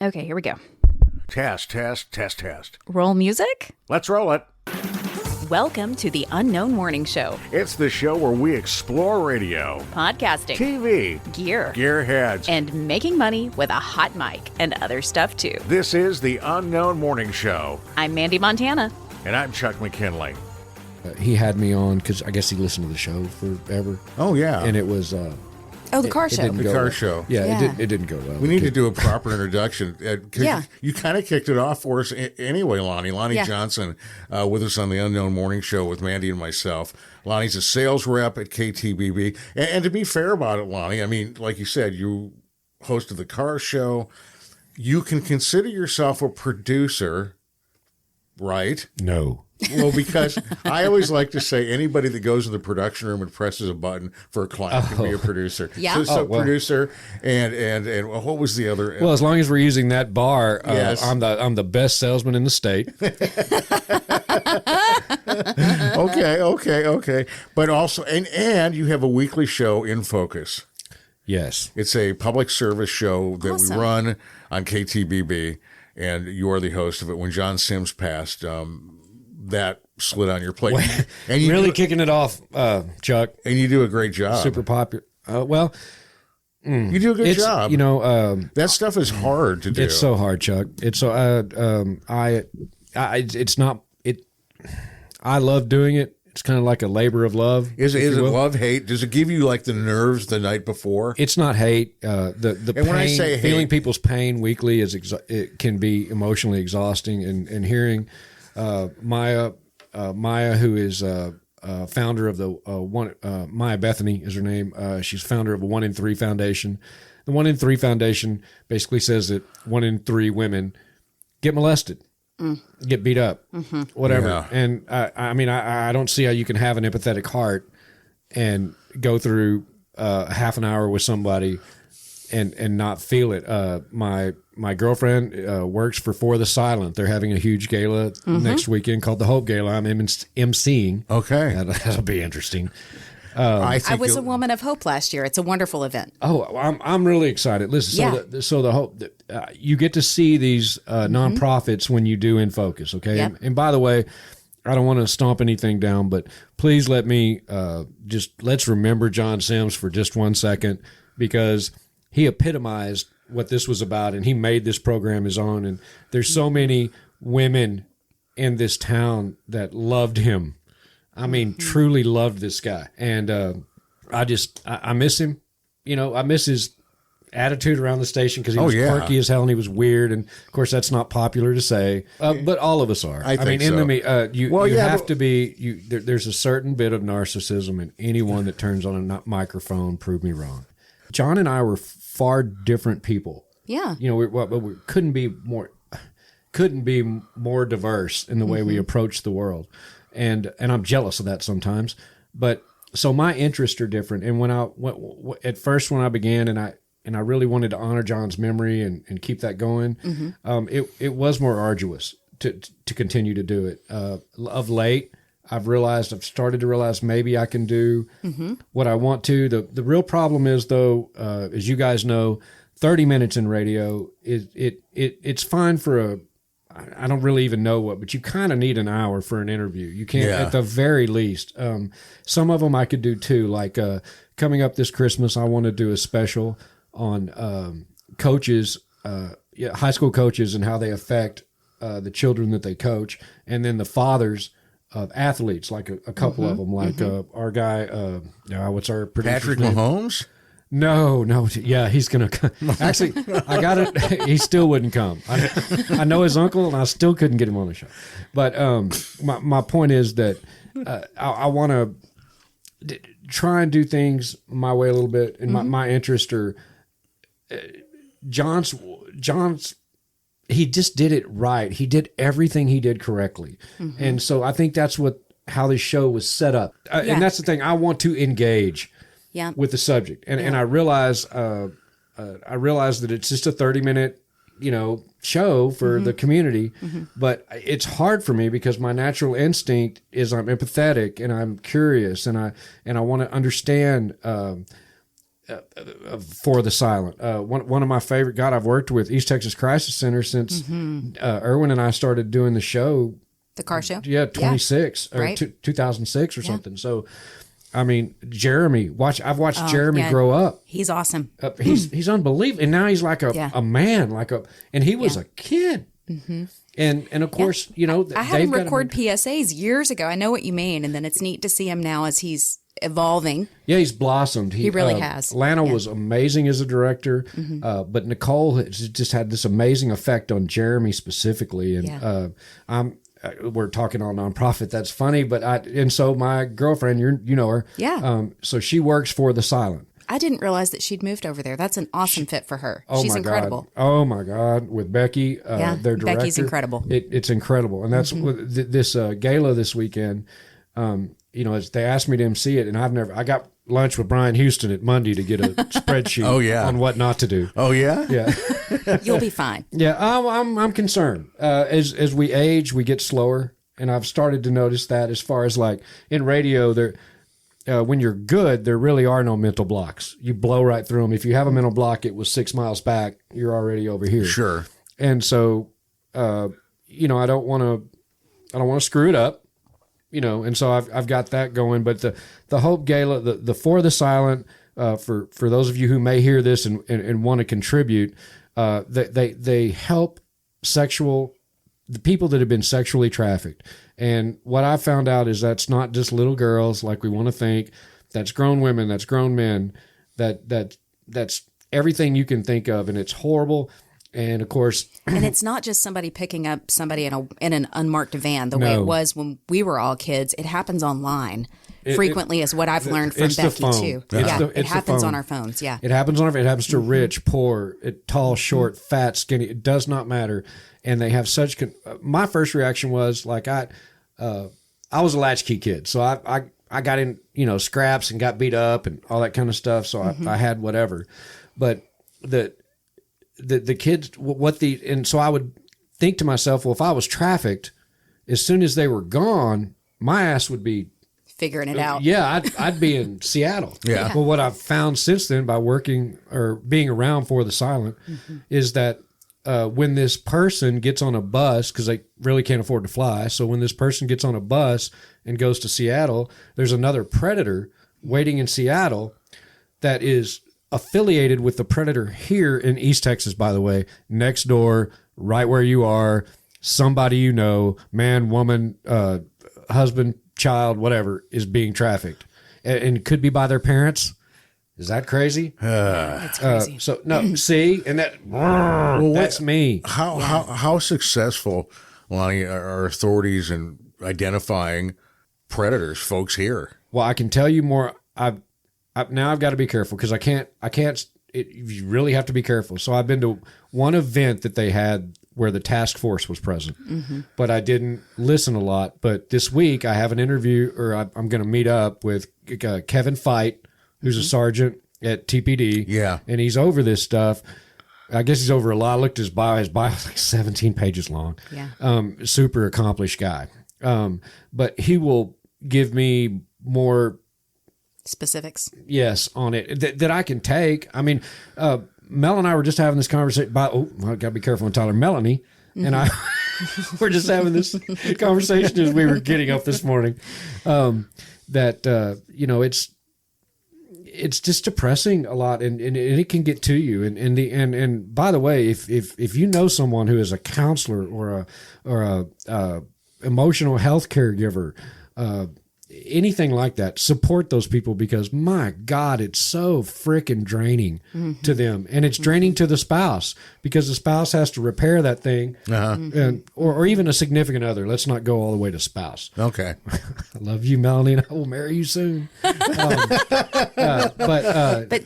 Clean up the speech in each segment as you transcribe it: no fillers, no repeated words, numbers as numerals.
Okay, here we go. Test, test, test, test. Roll music? Let's roll it. Welcome to the Unknown Morning Show. It's the show where we explore radio, Podcasting, TV, gear, gearheads, and making money with a hot mic and other stuff too. This is the Unknown Morning Show. I'm Mandee Montana. And I'm Chuck McKinley. He had me on because I guess he listened to the show forever. Oh, yeah. And it was... the car show. The car show. Yeah. It didn't go well. We need to do a proper introduction. Yeah. You kind of kicked it off for us anyway, Lonnie. Lonnie Johnson with us on the Unknown Morning Show with Mandee and myself. Lonnie's a sales rep at KTBB. And to be fair about it, Lonnie, I mean, like you said, you hosted the car show. You can consider yourself a producer, right? No. Well, because I always like to say anybody that goes to the production room and presses a button for a client can be a producer. Yeah. So producer and what was the other? Well, as long as we're using that bar, Yes. I'm the best salesman in the state. Okay. But also, and you have a weekly show in Focus. Yes. It's a public service show that Awesome. we run on KTBB, and you are the host of it. When John Sims passed, that slid on your plate. And you Really kicking it off, Chuck. and you do a great job. Super popular. You do a good job. You know, that stuff is hard to do. it's so hard, Chuck. It's so it's not it. I love doing it. It's kind of like a labor of love. Is if it you will. love, hate? Does it give you like the nerves the night before? It's not hate. The And pain, when I say hate- feeling people's pain weekly it can be emotionally exhausting. And hearing Maya, who is founder of the Maya Bethany is her name. She's founder of a 1 in 3 Foundation. The 1 in 3 Foundation basically says that 1 in 3 women get molested. Get beat up, whatever. Yeah. And I mean, I don't see how you can have an empathetic heart and go through half an hour with somebody and not feel it. My girlfriend works for the Silent. They're having a huge gala next weekend called the Hope Gala. I'm emceeing. Okay. That'll be interesting. I was a woman of hope last year. It's a wonderful event. Oh, I'm really excited. Listen, so the hope you get to see these nonprofits when you do In Focus. Okay, Yep. and by the way, I don't want to stomp anything down, but please let me let's remember John Sims for just 1 second, because he epitomized what this was about, and he made this program his own. And there's so many women in this town that loved him. I mean, truly loved this guy. And I miss him. You know, I miss his attitude around the station because he was quirky as hell and he was weird. And, of course, that's not popular to say. But all of us are. I think mean, so. you have to be – there's a certain bit of narcissism in anyone that turns on a microphone. Prove me wrong. John and I were far different people. Yeah. You know, we couldn't be more diverse in the way we approach the world. And I'm jealous of that sometimes, but so my interests are different. And when at first when I began and I really wanted to honor John's memory and keep that going, it was more arduous to continue to do it. Of late, I've started to realize maybe I can do what I want to. The real problem is though, as you guys know, 30 minutes in radio it's fine for I don't really even know what, but you kind of need an hour for an interview. You can't, at the very least. Some of them I could do too. Like coming up this Christmas, I want to do a special on coaches, high school coaches, and how they affect the children that they coach, and then the fathers of athletes, like a couple of them, like our guy, what's our producer's Patrick name? Mahomes? No. Yeah, he's going to come. Actually, I got it. He still wouldn't come. I know his uncle, and I still couldn't get him on the show. But my point is that I want to try and do things my way a little bit. And my interests are John's. He just did it right. He did everything he did correctly. And so I think that's how this show was set up. And that's the thing. I want to engage. Yeah. With the subject, and I realize that it's just a 30-minute, show for the community, but it's hard for me because my natural instinct is I'm empathetic and I'm curious and I want to understand For the Silent. One of my favorite, God, I've worked with East Texas Crisis Center since Erwin and I started doing the show. The car show? Yeah, 26 or right. 2006 or something. So, I mean, Jeremy, I've watched Jeremy grow up. He's awesome. He's unbelievable. And now he's like a man, and he was a kid. And of course, I had him record PSAs years ago. I know what you mean. And then it's neat to see him now as he's evolving. Yeah, he's blossomed. He really has. Lana was amazing as a director, but Nicole has just had this amazing effect on Jeremy specifically. And we're talking on nonprofit. That's funny, but so my girlfriend, you know her. Yeah. So she works for The Silent. I didn't realize that she'd moved over there. That's an awesome fit for her. Oh, She's incredible. God. Oh my God. With Becky, their director. Becky's incredible. It's incredible. And that's this gala this weekend. They asked me to MC it, and I got lunch with Brian Houston at Monday to get a spreadsheet on what not to do. Oh yeah? Yeah. You'll be fine. Yeah, I'm concerned. As we age, we get slower, and I've started to notice that as far as like in radio, when you're good, there really are no mental blocks. You blow right through them. If you have a mental block, it was 6 miles back. You're already over here. Sure. And so, I don't want to screw it up. And so I've got that going. But the Hope Gala, the For the Silent, for those of you who may hear this and want to contribute, they help the people that have been sexually trafficked. And what I found out is that's not just little girls like we want to think. That's grown women. That's grown men. That's everything you can think of, and it's horrible. And of course, and it's not just somebody picking up somebody in an unmarked van the way it was when we were all kids. It happens online frequently, is what I've learned from Becky too. It happens on our phones. Yeah, it happens on our. It happens to rich, poor, tall, short, fat, skinny. It does not matter. And they have such. My first reaction was like I was a latchkey kid, so I got in scraps and got beat up and all that kind of stuff. So I had whatever, but the kids, and so I would think to myself, well, if I was trafficked, as soon as they were gone, my ass would be figuring it out. Yeah, I'd be in Seattle. Yeah. Well, what I've found since then by working or being around For the Silent is that when this person gets on a bus, because they really can't afford to fly, so when this person gets on a bus and goes to Seattle, there's another predator waiting in Seattle that is affiliated with the predator here in East Texas, by the way, next door, right where you are, somebody man, woman, husband, child, whatever, is being trafficked. And it could be by their parents. Is that crazy? That's crazy. So, no, see? And that's me. How successful, Lonnie, are authorities in identifying predators, folks here? Well, I can tell you more. Now I've got to be careful because I can't, you really have to be careful. So I've been to one event that they had where the task force was present, but I didn't listen a lot. But this week I have an interview, or I'm going to meet up with Kevin Fite, who's a sergeant at TPD. Yeah. And he's over this stuff. I guess he's over a lot. I looked at his bio. His bio is like 17 pages long. Yeah. Super accomplished guy. But he will give me more specifics. Yes, on it that I can take. I mean, Mel and I were just having this conversation. I got to be careful with Tyler. Melanie and I were just having this conversation as we were getting up this morning. It's just depressing a lot, and it can get to you. And by the way, if you know someone who is a counselor or a emotional health caregiver, anything like that, support those people, because my God, it's so freaking draining to them, and it's draining to the spouse because the spouse has to repair that thing, or even a significant other. Let's not go all the way to spouse. Okay, I love you, Melanie, and I will marry you soon. But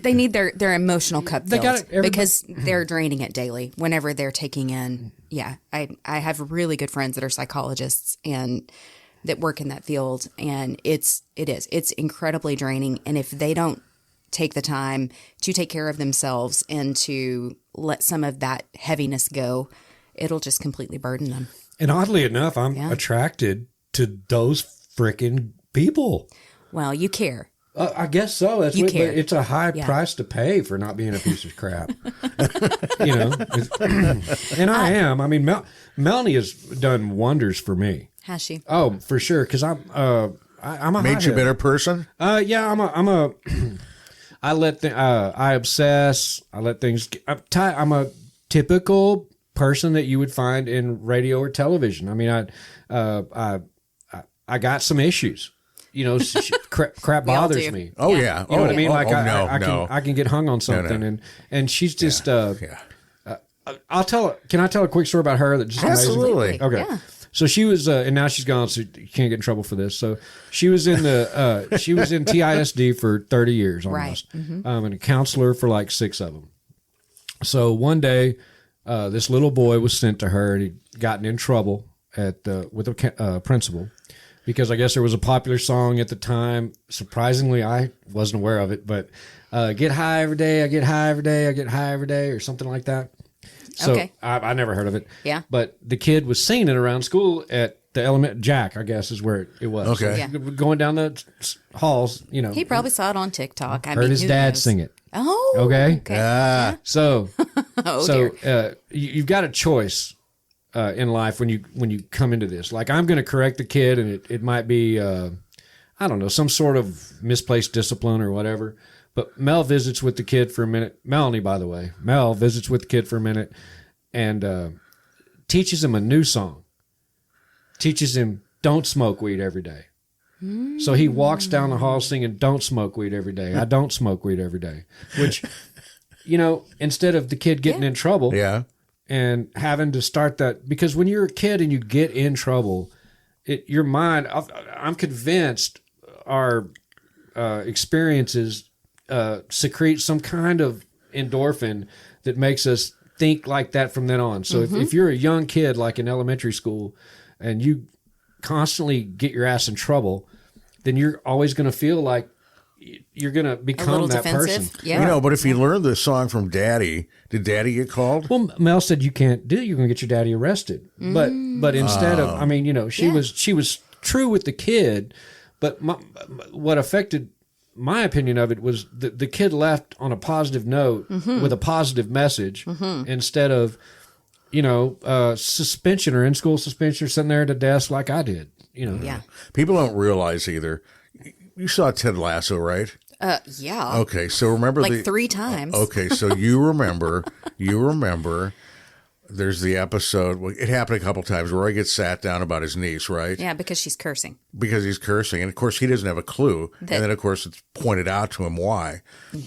they need their emotional cup filled because they're draining it daily whenever they're taking in. Yeah, I have really good friends that are psychologists and that work in that field, and it's incredibly draining. And if they don't take the time to take care of themselves and to let some of that heaviness go, it'll just completely burden them. And oddly enough, I'm attracted to those frickin' people. Well, you care. I guess so. That's but it's a high price to pay for not being a piece of crap. You know, and I am. I mean, Melanie has done wonders for me. Has she? Oh, for sure. Because I'm a made you a better person. Yeah, I obsess. I let things. I'm a typical person that you would find in radio or television. I mean, I got some issues. You know, crap bothers me. Oh yeah, you know what I mean. I can get hung on something, and she's just. I'll tell. Can I tell a quick story about her? That just absolutely. Amazing? Okay. Yeah. So she was, and now she's gone, so you can't get in trouble for this. So she was in she was in TISD for 30 years almost, right. Mm-hmm. And a counselor for like 6 of them. So one day, this little boy was sent to her, and he'd gotten in trouble with the principal. Because I guess there was a popular song at the time. Surprisingly, I wasn't aware of it, but get high every day, I get high every day, I get high every day, or something like that. So okay. I never heard of it. Yeah. But the kid was singing it around school at the Jack, I guess, is where it was. Okay. So yeah. Going down the halls, you know. He probably saw it on TikTok. Heard his dad sing it. Oh. Okay. Yeah. So, you've got a choice. In life when you come into this, like I'm going to correct the kid, and it might be I don't know, some sort of misplaced discipline or whatever. But Mel visits with the kid for a minute. Melanie, by the way, Mel visits with the kid for a minute and teaches him a new song. Teaches him don't smoke weed every day. So he walks down the hall singing "Don't smoke weed every day." I don't smoke weed every day, which you know, instead of the kid getting in trouble, yeah. And having to start that, because when you're a kid and you get in trouble, your mind, I'm convinced our experiences secrete some kind of endorphin that makes us think like that from then on. So if you're a young kid, like in elementary school, and you constantly get your ass in trouble, then you're always going to feel like you're going to become that defensive person. Yeah. You know, but if you learned this song from Daddy, did Daddy get called? Well, Mel said you can't do it. You're going to get your daddy arrested. But instead of, I mean, you know, she was true with the kid, but what affected my opinion of it was the kid left on a positive note with a positive message instead of, you know, suspension or in-school suspension or sitting there at a desk like I did, you know. Yeah. People don't realize either. You saw Ted Lasso, right? Yeah. Okay, so remember like 3 times. Okay, so you remember there's the episode, it happened a couple times, where Roy gets sat down about his niece, right? Yeah, because she's cursing. Because he's cursing. And of course, he doesn't have a clue. And then, of course, it's pointed out to him why.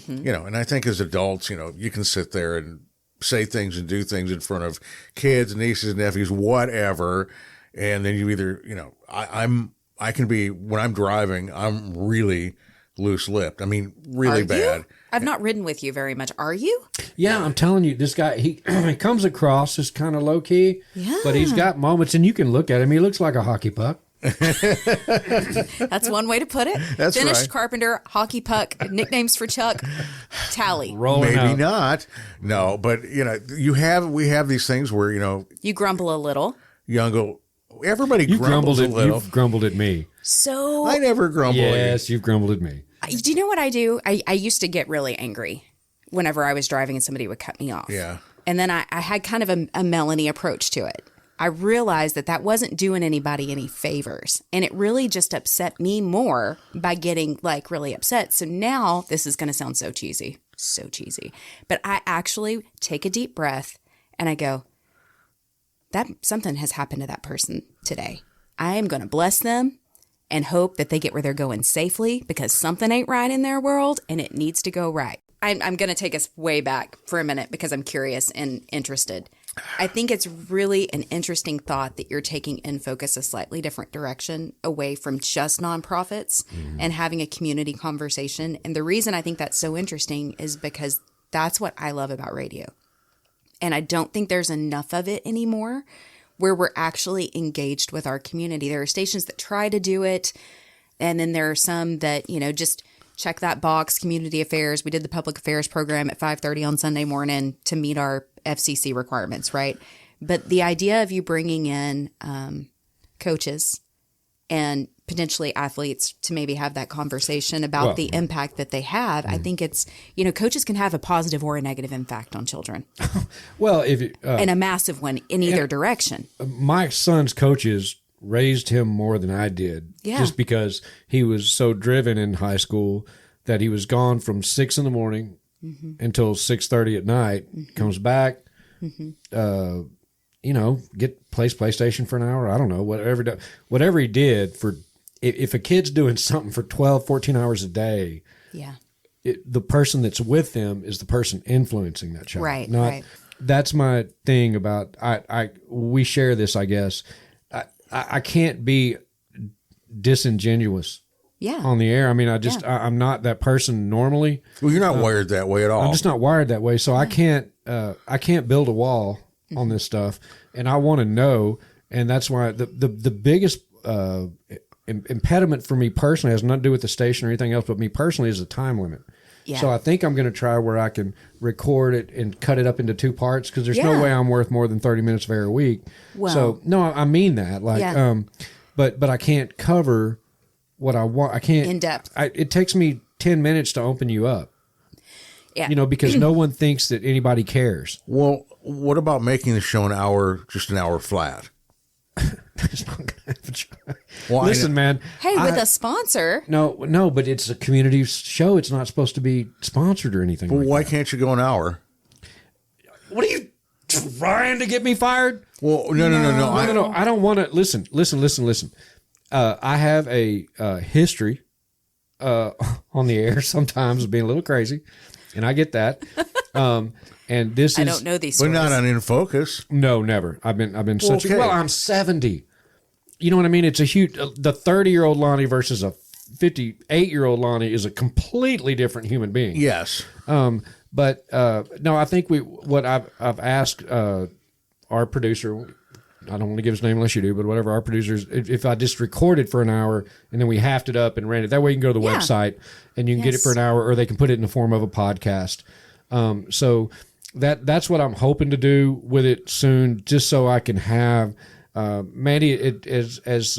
You know, and I think as adults, you know, you can sit there and say things and do things in front of kids, nieces, nephews, whatever. And then you either, you know, I can be, when I'm driving, I'm really loose-lipped. I mean, really bad. You? I've not ridden with you very much. Are you? Yeah, I'm telling you, this guy, he comes across as kind of low-key, but he's got moments, and you can look at him. He looks like a hockey puck. That's one way to put it. That's Finished right. carpenter, hockey puck, nicknames for Chuck, tally. Rolling Maybe out. not. No, but, you know, we have these things where, you know. You grumble a little. Everybody grumbles a little. You've grumbled at me. So I never grumble. Yes, you've grumbled at me. Do you know what I do? I used to get really angry whenever I was driving and somebody would cut me off. Yeah. And then I had kind of a Melanie approach to it. I realized that wasn't doing anybody any favors. And it really just upset me more by getting like really upset. So now this is going to sound so cheesy. But I actually take a deep breath and I go, that something has happened to that person today. I am going to bless them and hope that they get where they're going safely, because something ain't right in their world and it needs to go right. I'm going to take us way back for a minute because I'm curious and interested. I think it's really an interesting thought that you're taking In Focus a slightly different direction, away from just nonprofits and having a community conversation. And the reason I think that's so interesting is because that's what I love about radio. And I don't think there's enough of it anymore where we're actually engaged with our community. There are stations that try to do it, and then there are some that, you know, just check that box, community affairs. We did the public affairs program at 5:30 on Sunday morning to meet our FCC requirements, right? But the idea of you bringing in coaches and potentially athletes to maybe have that conversation about the impact that they have. I think it's, coaches can have a positive or a negative impact on children. Well, and a massive one in either direction. My son's coaches raised him more than I did, just because he was so driven in high school that he was gone from 6 a.m. until 6:30 at night, comes back, plays PlayStation for an hour. I don't know, whatever he did for. If a kid's doing something for 12, 14 hours a day, the person that's with them is the person influencing that child. Right. That's my thing about, we share this, I guess. I can't be disingenuous on the air. I mean, I'm not that person normally. Well, you're not wired that way at all. I'm just not wired that way. So I can't build a wall on this stuff, and I want to know. And that's why the biggest, impediment for me personally has nothing to do with the station or anything else, but me personally is the time limit. Yeah. So I think I'm going to try where I can record it and cut it up into 2 parts, because there's no way I'm worth more than 30 minutes of air a week. Well, so no, I mean that, but I can't cover what I want. I can't in depth. It takes me 10 minutes to open you up. Yeah. Because no one thinks that anybody cares. Well, what about making the show just an hour flat? It's not gonna have a try. Well, listen, man. Hey, with a sponsor. No, but it's a community show. It's not supposed to be sponsored or anything. Well, why can't you go an hour? What are you trying to get me fired? Well, no. I don't want to. Listen. I have a history on the air sometimes of being a little crazy, and I get that. And this I don't know these stories. But not on In Focus. No, never. I've been such a, I'm 70. You know what I mean? It's a huge, the 30-year-old Lonnie versus a 58-year-old Lonnie is a completely different human being. Yes. But no, I think what I've asked our producer, I don't want to give his name unless you do, but whatever, our producers, if I just recorded for an hour and then we halved it up and ran it, that way you can go to the website and you can get it for an hour, or they can put it in the form of a podcast. So that's what I'm hoping to do with it soon, just so I can have Mandee, as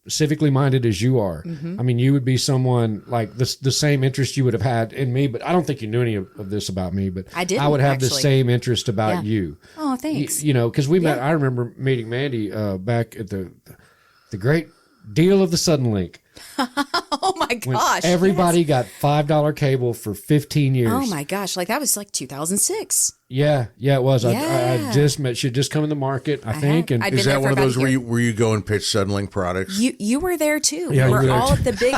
civically minded as you are. Mm-hmm. I mean, you would be someone like the same interest you would have had in me, but I don't think you knew any of this about me, but I would have the same interest about you. Oh, thanks. Because we met, I remember meeting Mandee back at the great deal of the Sudden Link. Oh my gosh. Everybody got $5 cable for 15 years. Oh my gosh. Like that was like 2006. Yeah, it was. Yeah. I just met, she'd just come in the market, I think. And is that one of those where you go and pitch Suddenlink products? You were there too. Yeah, we're you were all there too.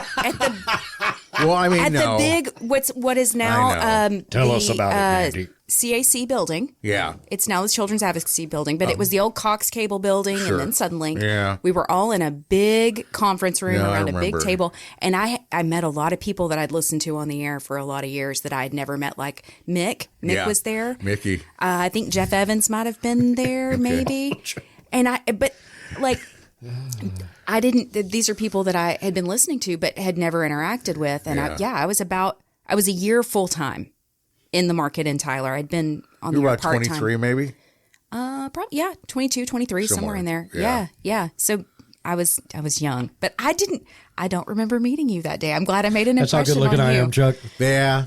Well, I mean, at the big, what is now Tell us about it, Mandee. CAC building. Yeah. It's now the Children's Advocacy building, but it was the old Cox Cable building and then Suddenlink. Yeah. We were all in a big conference room around a big table. And I met a lot of people that I'd listened to on the air for a lot of years that I had never met, like Mick. Mick was there. Mickey. I think Jeff Evans might have been there, maybe. And I didn't, these are people that I had been listening to, but had never interacted with. And I was a year full time in the market in Tyler. I'd been on the air part-time. You were about 23 maybe? Probably, 22, 23, somewhere in there. Yeah. So I was young, but I don't remember meeting you that day. I'm glad I made an impression on you. That's how good looking I am, Chuck. Yeah.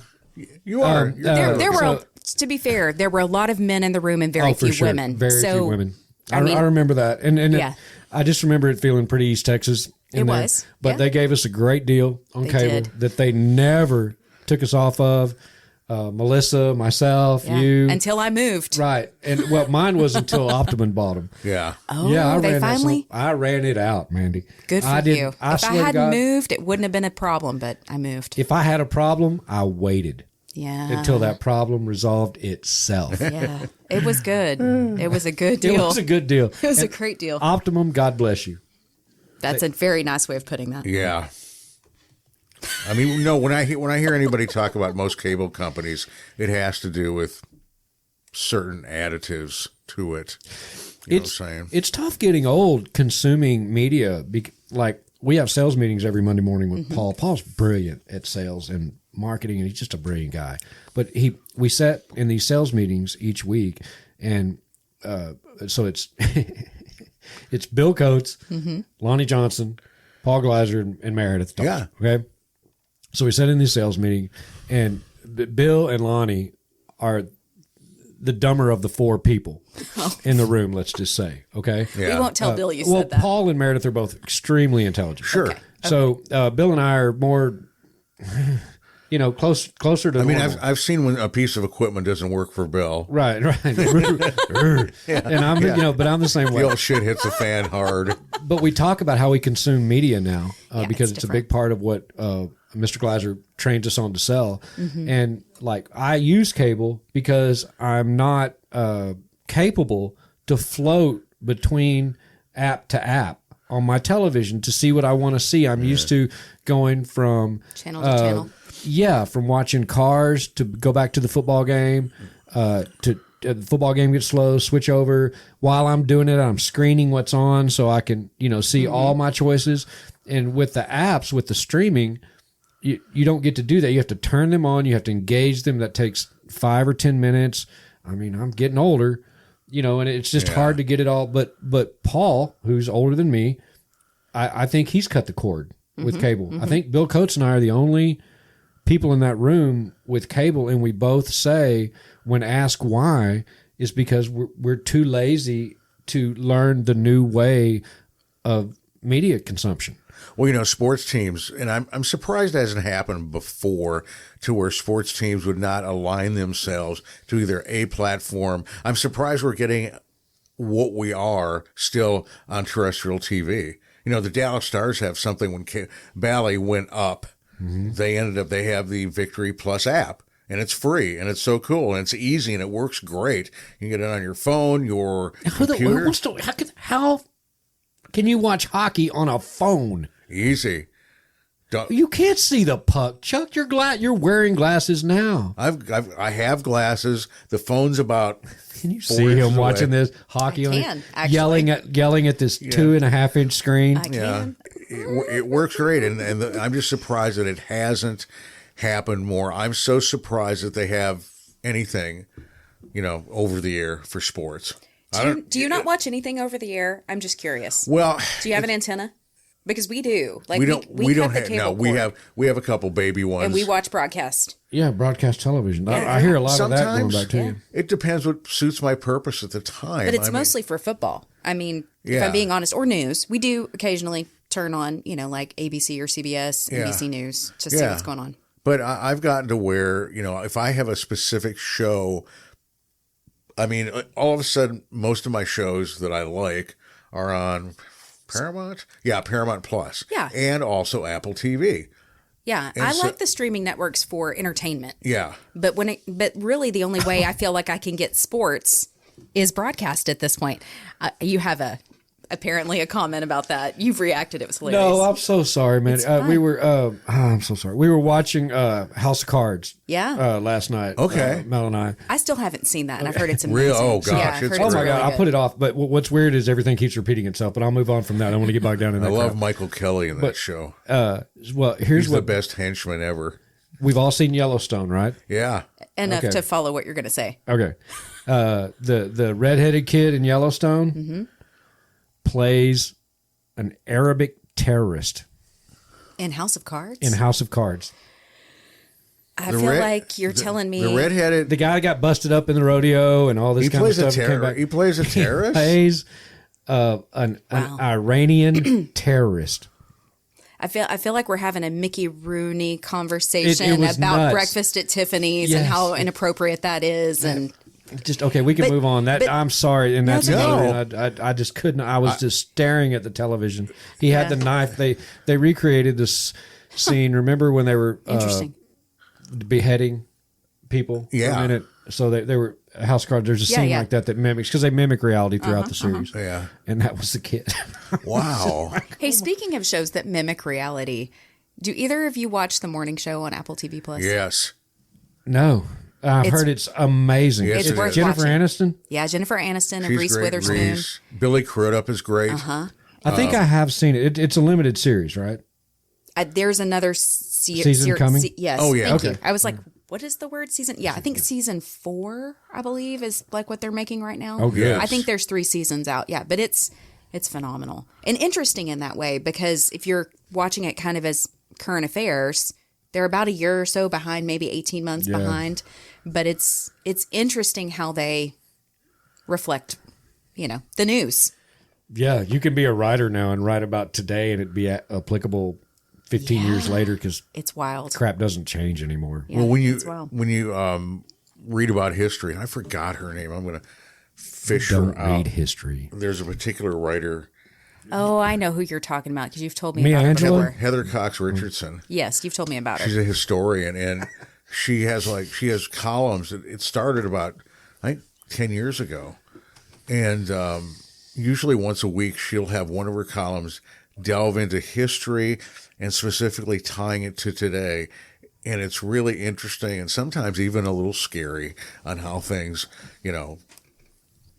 You are. There were, to be fair, there were a lot of men in the room and very few women. Very few women. I remember that. And I just remember it feeling pretty East Texas. But they gave us a great deal on cable that they never took us off of. Melissa, myself, you. Until I moved. Right. And mine was until Optimum bought them. Yeah. Oh, yeah, they finally? I ran it out, Mandee. Good for you. If I hadn't moved, it wouldn't have been a problem, but I moved. If I had a problem, I waited. Yeah. Until that problem resolved itself. Yeah. It was good. It was a good deal. It was a good deal. It was a great deal. Optimum, God bless you. That's a very nice way of putting that. Yeah. I mean, no, when I hear anybody talk about most cable companies, it has to do with certain additives to it. You know what I'm saying? It's tough getting old consuming media. Like, we have sales meetings every Monday morning with Paul. Paul's brilliant at sales and marketing, and he's just a brilliant guy. But we sat in these sales meetings each week, and so it's It's Bill Coates, Lonnie Johnson, Paul Gleiser, and Meredith. Yeah. Okay. So we sat in this sales meeting, and Bill and Lonnie are the dumber of the four people in the room, let's just say. Okay. Yeah. We won't tell Bill you said that. Paul and Meredith are both extremely intelligent. Sure. Okay. So Bill and I are more, closer to. I mean, normal. I've seen when a piece of equipment doesn't work for Bill. Right. And I'm, but I'm the same way. The old shit hits the fan hard. But we talk about how we consume media now because it's a different. big part of what Mr. Gleiser trains us on to sell. And like I use cable because I'm not capable to float between app to app on my television to see what I want to see. I'm used to going from Channel to channel. Yeah, from watching Cars to go back to the football game, to the football game gets slow, switch over. While I'm doing it, I'm screening what's on so I can, see all my choices. And with the apps, with the streaming, you don't get to do that. You have to turn them on. You have to engage them. That takes 5 or 10 minutes. I mean, I'm getting older, and it's just hard to get it all. But Paul, who's older than me, I think he's cut the cord with cable. I think Bill Coates and I are the only people in that room with cable, and we both say when asked why is because we're too lazy to learn the new way of media consumption. Well, sports teams, and I'm surprised it hasn't happened before to where sports teams would not align themselves to either a platform. I'm surprised we're getting what we are still on terrestrial TV. The Dallas Stars have something when Bally went up. They have the Victory Plus app, and it's free, and it's so cool, and it's easy, and it works great. You can get it on your phone, your computer. How can you watch hockey on a phone? Easy. You can't see the puck, Chuck. You're wearing glasses now. I have glasses. The phone's about. Can you see him watching this hockey yelling at this 2.5-inch screen? I can. It works great, and I'm just surprised that it hasn't happened more. I'm so surprised that they have anything, over the air for sports. Do you not watch anything over the air? I'm just curious. Well, do you have an antenna? Because we do. Like we don't. We don't cut have. the cable No, cord, we have a couple baby ones, and we watch broadcast. Yeah, broadcast television. I hear a lot of that going Sometimes, back to you. It depends what suits my purpose at the time. But it's mostly for football. I mean, if I'm being honest, or news. We do occasionally turn on, like ABC or CBS, NBC News to see what's going on. But I've gotten to where, if I have a specific show, I mean, all of a sudden, most of my shows that I like are on Paramount? Yeah, Paramount Plus. Yeah. And also Apple TV. Yeah, I like the streaming networks for entertainment. Yeah. But really the only way I feel like I can get sports is broadcast at this point. You have apparently a comment about that. You've reacted. It was hilarious. No, I'm so sorry, man. I'm so sorry. We were watching House of Cards. Yeah. Last night. Okay. Mel and I. I still haven't seen that, and I've heard it's amazing. Real? Oh, gosh. Yeah, It's Oh my really God! I'll good. put it off. But what's weird is everything keeps repeating itself. But I'll move on from that. I want to get back down in that. I love crap. Michael Kelly in that show. Well, here's He's the best henchman ever. we've all seen Yellowstone, right? Yeah. Enough Okay. to follow what you're going to say. Okay. The redheaded kid in Yellowstone plays an Arabic terrorist In House of Cards? in House of Cards. I feel like you're telling me. The redheaded. The guy got busted up in the rodeo and all this He kind of plays a stuff. Came back. He plays a terrorist. Plays an Iranian terrorist. I feel like we're having a Mickey Rooney conversation It was about nuts. breakfast at Tiffany's Yes. and how inappropriate that is. And Just okay, we can move on. That I'm sorry, and that's No. another. I just couldn't. I was just staring at the television. He had the knife. They recreated this scene. Remember when they were interesting. beheading people? Yeah. For a minute. So they were House of Cards. There's a scene like that mimics because they mimic reality throughout the series. Yeah. And that was the kid. Wow. Hey, speaking of shows that mimic reality, do either of you watch the morning show on Apple TV Plus? Yes. No. I've heard it's amazing. Yes, It's it worth is. Jennifer watching. Aniston. Yeah, Jennifer Aniston and She's Reese great. Witherspoon. Reese. Billy Crudup is great. Uh-huh. I think I have seen it. It's a limited series, right? There's another Season coming? Yes. Oh, yeah. Thank Okay. you. I was like, what is the word? Season? Yeah, I think season 4, I believe, is like what they're making right now. Oh, good. Yes. I think there's 3 seasons out. Yeah, but it's It's phenomenal and interesting in that way, because if you're watching it kind of as current affairs, they're about a year or so behind, maybe 18 months behind. But it's interesting how they reflect, the news. Yeah, you can be a writer now and write about today and it'd be applicable 15 years later, because it's wild. Crap doesn't change anymore. Yeah, well, when you read about history, and I forgot her name, I'm going to fish her out. Don't read history. There's a particular writer. Oh, I know who you're talking about, because you've told me Mia about Angelou? her before. Heather Cox Richardson. Yes, you've told me about her. She's a historian, and she has columns. It started about, I think, 10 years ago. And usually once a week, she'll have one of her columns delve into history and specifically tying it to today. And it's really interesting and sometimes even a little scary on how things,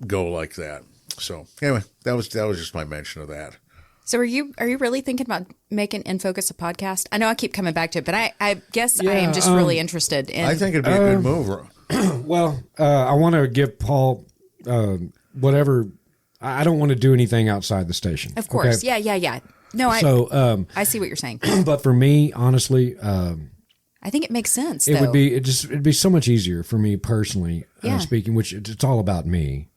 go like that. So anyway, that was just my mention of that. So are you really thinking about making In Focus a podcast? I know I keep coming back to it, but I guess I am just really interested in. I think it'd be a good move. Well, I want to give Paul whatever. I don't want to do anything outside the station. Of course. Okay? Yeah. No, I see what you're saying. But for me, honestly, I think it makes sense. It'd be so much easier for me personally speaking, which it's all about me.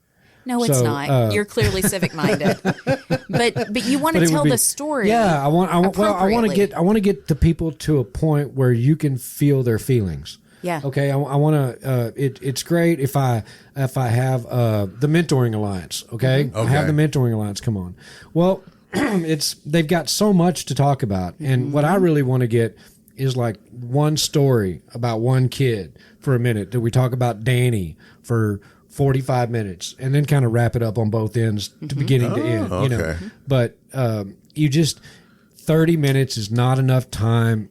No, it's not. You're clearly civic minded, but you want to tell the story. Yeah, I want to get the people to a point where you can feel their feelings. Yeah. Okay. I want to. It's great if I have the Mentoring Alliance. Okay. I have the Mentoring Alliance. Come on. Well, they've got so much to talk about, and what I really want to get is like one story about one kid for a minute. That we talk about Danny for 45 minutes, and then kind of wrap it up on both ends, to beginning to end. Okay. But 30 minutes is not enough time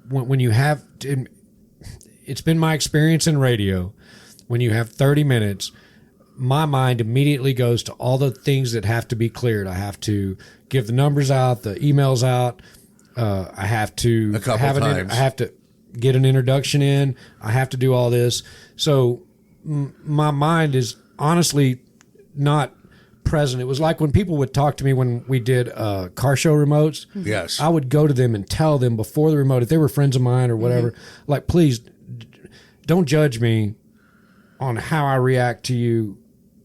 when you have. It's been my experience in radio. When you have 30 minutes, my mind immediately goes to all the things that have to be cleared. I have to give the numbers out, the emails out. I have to I have to get an introduction in. I have to do all this. So my mind is honestly not present. It was like when people would talk to me when we did car show remotes. Yes. I would go to them and tell them before the remote, if they were friends of mine or whatever, like, please don't judge me on how I react to you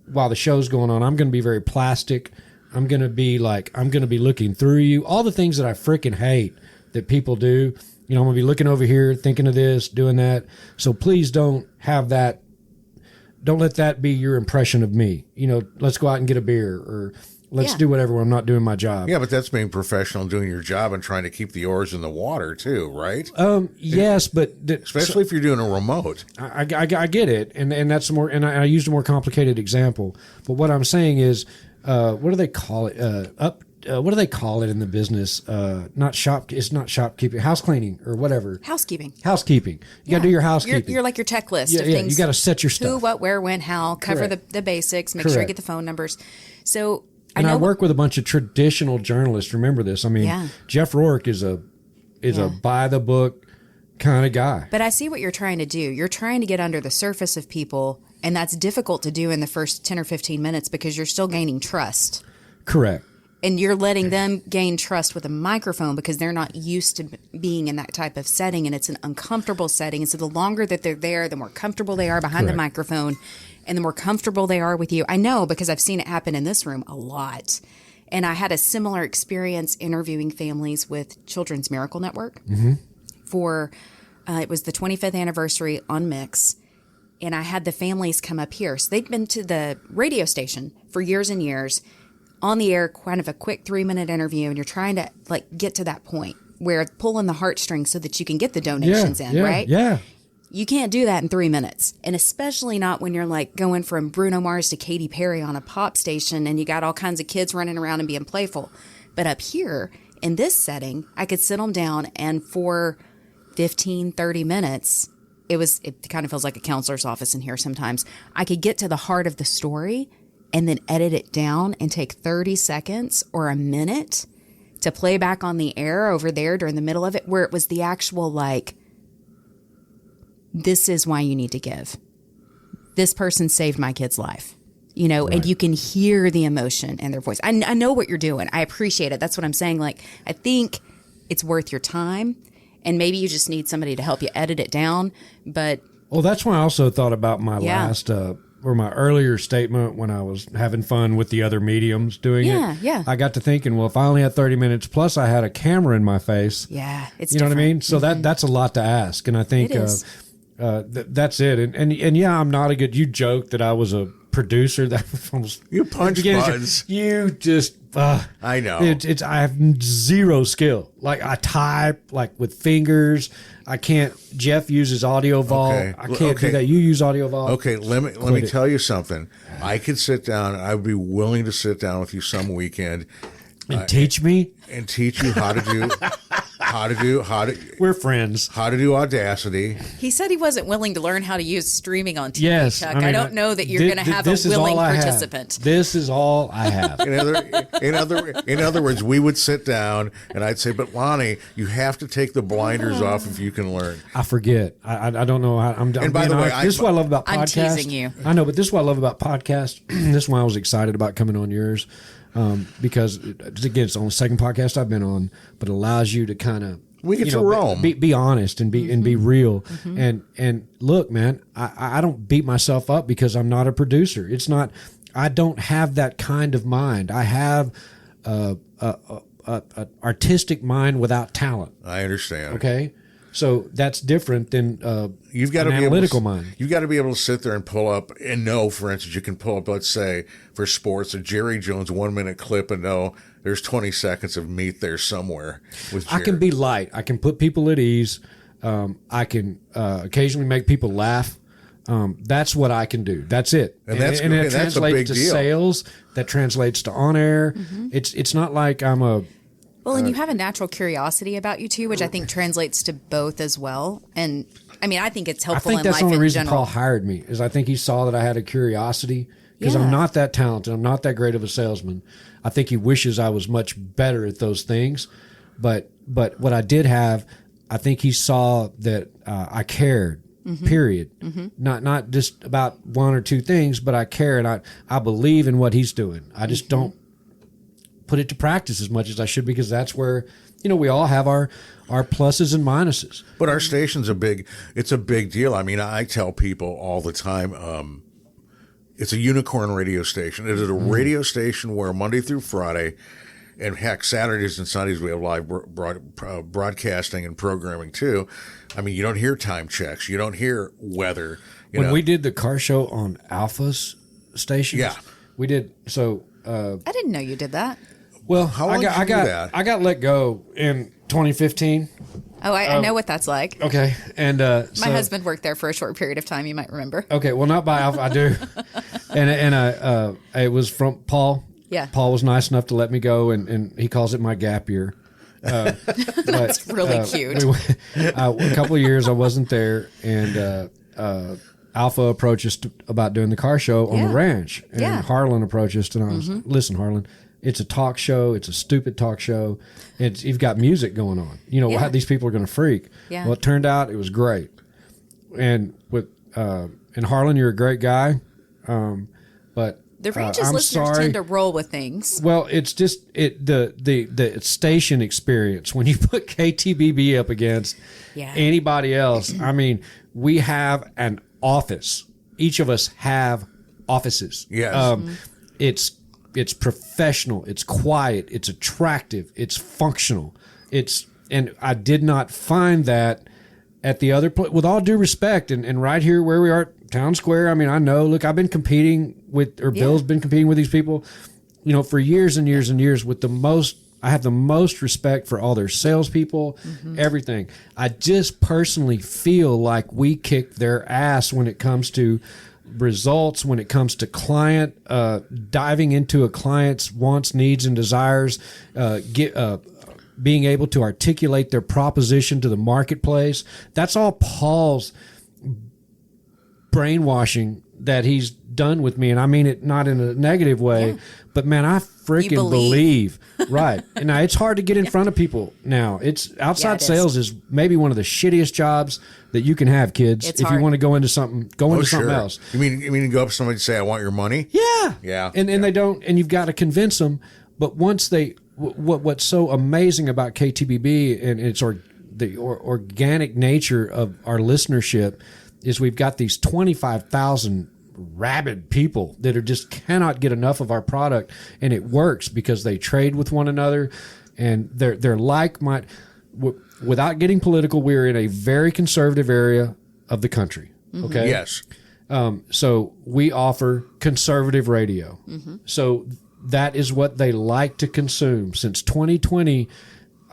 while the show's going on. I'm going to be very plastic. I'm going to be looking through you. All the things that I freaking hate that people do. I'm going to be looking over here, thinking of this, doing that. So please don't have that. Don't let that be your impression of me. Let's go out and get a beer, or let's do whatever when I'm not doing my job. Yeah, but that's being professional, doing your job, and trying to keep the oars in the water too, right? Yes, but especially if you're doing a remote. I get it, and that's more. And I used a more complicated example. But what I'm saying is, what do they call it? What do they call it in the business? Not shop. It's not shopkeeping. House cleaning or whatever. Housekeeping. You got to do your housekeeping. You're like your checklist of things. You got to set your stuff. Who, what, where, when, how. Cover the basics. Make sure you get the phone numbers. So I work with a bunch of traditional journalists. Remember this. I mean, Jeff Rourke is a by the book kind of guy. But I see what you're trying to do. You're trying to get under the surface of people, and that's difficult to do in the first 10 or 15 minutes because you're still gaining trust. Correct. And you're letting them gain trust with a microphone because they're not used to being in that type of setting, and it's an uncomfortable setting. And so the longer that they're there, the more comfortable they are behind the microphone, and the more comfortable they are with you. I know because I've seen it happen in this room a lot. And I had a similar experience interviewing families with Children's Miracle Network for it was the 25th anniversary on Mix. And I had the families come up here. So they'd been to the radio station for years and years, on the air, kind of a quick 3-minute interview, and you're trying to get to that point where pulling the heartstrings so that you can get the donations in, right? Yeah. You can't do that in 3 minutes, and especially not when you're going from Bruno Mars to Katy Perry on a pop station, and you got all kinds of kids running around and being playful. But up here in this setting, I could sit them down, and for 15, 30 minutes, it kind of feels like a counselor's office in here sometimes. I could get to the heart of the story and then edit it down and take 30 seconds or a minute to play back on the air over there during the middle of it, where it was the actual, this is why you need to give. This person saved my kid's life. and you can hear the emotion in their voice. I know what you're doing. I appreciate it. That's what I'm saying. Like, I think it's worth your time, and maybe you just need somebody to help you edit it down. But well, that's why I also thought about my last or my earlier statement when I was having fun with the other mediums doing it. Yeah. I got to thinking, well, if I only had 30 minutes plus I had a camera in my face. Yeah, it's know what I mean? So that's a lot to ask. And I think that's it. And yeah, I'm not a good, you joked that I was a producer that almost, you punch buttons. You just I know I have zero skill. Like I type like with fingers. I can't. Jeff uses Audio Vault. Okay. I can't do that. You use Audio Vault. Okay, let me tell you something. I could sit down. I would be willing to sit down with you some weekend and teach me and teach you how to do We're friends. How to do Audacity. He said he wasn't willing to learn how to use streaming on TV. Yes, Chuck. I don't know that you're going to have a willing participant. This is all I have. In other words, we would sit down and I'd say, "But Lonnie, you have to take the blinders off if you can learn." I forget. I don't know how. And by the way, this is what I love about podcasts. I'm teasing you. I know, but this is what I love about podcasts. This is why I was excited about coming on yours. Because again, it's on the second podcast I've been on, but it allows you to kind of roam, be honest and be real. And look, man, I don't beat myself up because I'm not a producer. It's not. I don't have that kind of mind. I have a artistic mind without talent. I understand. Okay. So that's different than you've got an to be analytical able to, mind. You've got to be able to sit there and pull up and know, for instance, you can pull up, let's say, for sports, a Jerry Jones 1 minute clip and know there's 20 seconds of meat there somewhere. With Jerry. I can be light. I can put people at ease. I can occasionally make people laugh. That's what I can do. That's it. And it that's a big translates to deal. Sales. That translates to on air. It's not like I'm a. Well, and you have a natural curiosity about you too, which I think translates to both as well. And I mean, I think it's helpful in life in general. I think that's the only reason Paul hired me is I think he saw that I had a curiosity because I'm not that talented. I'm not that great of a salesman. I think he wishes I was much better at those things. But what I did have, I think he saw that I cared. Period. Not just about one or two things, but I care and I believe in what he's doing. I just don't put it to practice as much as I should because that's where we all have our pluses and minuses. But our station's a big deal. I mean, I tell people all the time, it's a unicorn radio station. It is a radio station where Monday through Friday, and heck, Saturdays and Sundays we have live broadcasting and programming too. I mean, you don't hear time checks. You don't hear weather. When we did the car show on Alpha's stations, we did. So I didn't know you did that. Well, I got let go in 2015. Oh, I know what that's like. Okay, and my husband worked there for a short period of time. You might remember. Okay, well, not by Alpha, I do. and it was from Paul. Yeah, Paul was nice enough to let me go, and he calls it my gap year. That's really cute. A couple of years I wasn't there, and Alpha approached us about doing the car show on the ranch, and Harlan approached us, and I was listen, Harlan. It's a talk show. It's a stupid talk show. You've got music going on. How these people are going to freak. Yeah. Well, it turned out it was great. And and Harlan, you're a great guy. But the ranch's listeners tend to roll with things. Well, it's just the station experience when you put KTBB up against anybody else. I mean, we have an office. Each of us have offices. Yes. It's professional, it's quiet, it's attractive, it's functional. And I did not find that at the other place, with all due respect, and right here where we are, Town Square. I mean, I know, look, I've been competing with, or Bill's been competing with these people, for years and years and years I have the most respect for all their salespeople, everything. I just personally feel like we kick their ass when it comes to results, when it comes to client, diving into a client's wants, needs, and desires, being able to articulate their proposition to the marketplace. That's all Paul's brainwashing that he's done with me, and I mean it not in a negative way, but man, I freaking believe. Right. And now it's hard to get in front of people now. It's outside sales is maybe one of the shittiest jobs that you can have, kids. If you want to go into something, something else. You mean go up to somebody and say, I want your money? Yeah. Yeah. And they don't, and you've got to convince them. But once they, what's so amazing about KTBB and its the organic nature of our listenership is we've got these 25,000 rabid people that are just cannot get enough of our product, and it works because they trade with one another, and they're like-minded. Without getting political, we're in a very conservative area of the country. Okay. Yes. So we offer conservative radio. So that is what they like to consume. Since 2020,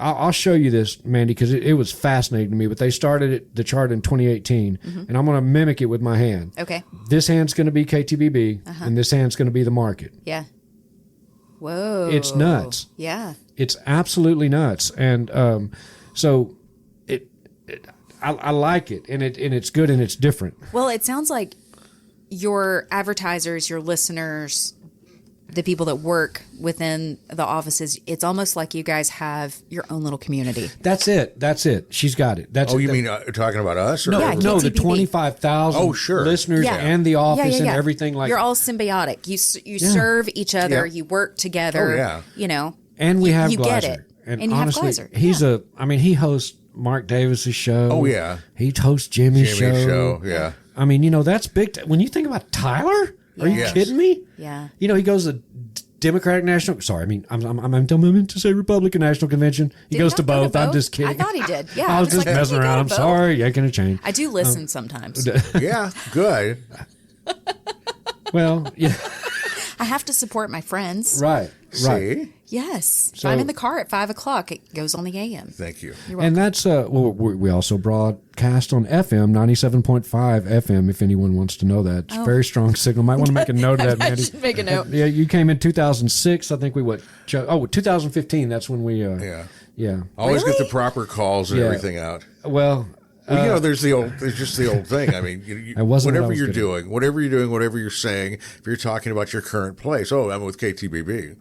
I'll show you this, Mandee, because it was fascinating to me. But they started the chart in 2018, and I'm going to mimic it with my hand. Okay. This hand's going to be KTBB, and this hand's going to be the market. Yeah. Whoa. It's nuts. Yeah. It's absolutely nuts. And so I like it, and it's good, and it's different. Well, it sounds like your advertisers, your listeners, the people that work within the offices, it's almost like you guys have your own little community. That's it. She's got it. You mean talking about us? Or no, the 25,000 listeners and the office and everything like that. You're all symbiotic. You serve each other. You work together. Oh, yeah. You know. And we have you Gleiser. Get it. And you honestly, have Gleiser. he hosts Mark Davis's show. Oh, yeah. He hosts Jimmy's show. Yeah. I mean, that's big. When you think about Tyler, are you kidding me? Yeah. He goes to Democratic National. Sorry, I mean, I'm meant to say Republican National Convention. He goes to both. I'm just kidding. I thought he did. Yeah. I was just messing around. I'm sorry. Yanking a chain. I do listen sometimes. Yeah. Good. Well, yeah. I have to support my friends. Right. See? Yes. If I'm in the car at 5 o'clock, it goes on the AM. Thank you. You're welcome. And that's we also broadcast on FM 97.5 FM. If anyone wants to know that, it's a very strong signal. Might want to make a note of that, Mandee. I should make a note. Yeah, you came in 2006. I think 2015. That's when we. Yeah. Always get the proper calls and everything out. Well, there's just the old thing. I mean, whatever you're doing, whatever you're saying, if you're talking about your current place, I'm with KTBB,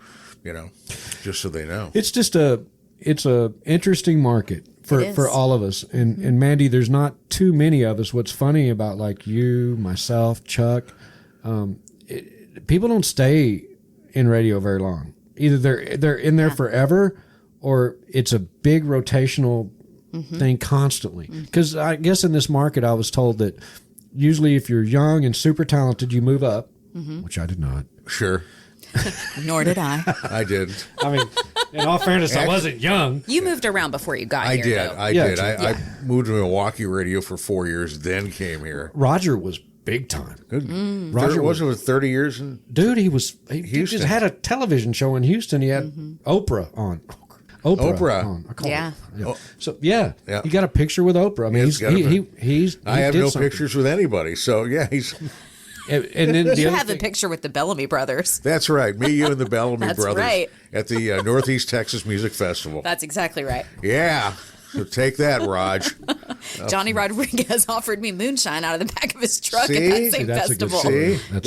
just so they know. It's just it's a interesting market for all of us. And Mandee, there's not too many of us. What's funny about like you, myself, Chuck, people don't stay in radio very long. Either they're in there forever, or it's a big rotational thing constantly. Because I guess in this market, I was told that usually if you're young and super talented, you move up, which I did not. Sure. Nor did I. I did. I mean, in all fairness, I wasn't young. You moved around before you got here. I did. I moved to Milwaukee radio for 4 years, then came here. Roger was big time. Good. Roger wasn't with 30 years in dude. He just had a television show in Houston. He had Oprah on. Oprah. Yeah. So you got a picture with Oprah. I mean, he's. I have no pictures with anybody. So he's. And then you have a picture with the Bellamy Brothers. That's right. Me, you, and the Bellamy That's Brothers right. at the Northeast Texas Music Festival. That's exactly right. Yeah. So take that, Raj. Johnny Rodriguez offered me moonshine out of the back of his truck at that same festival.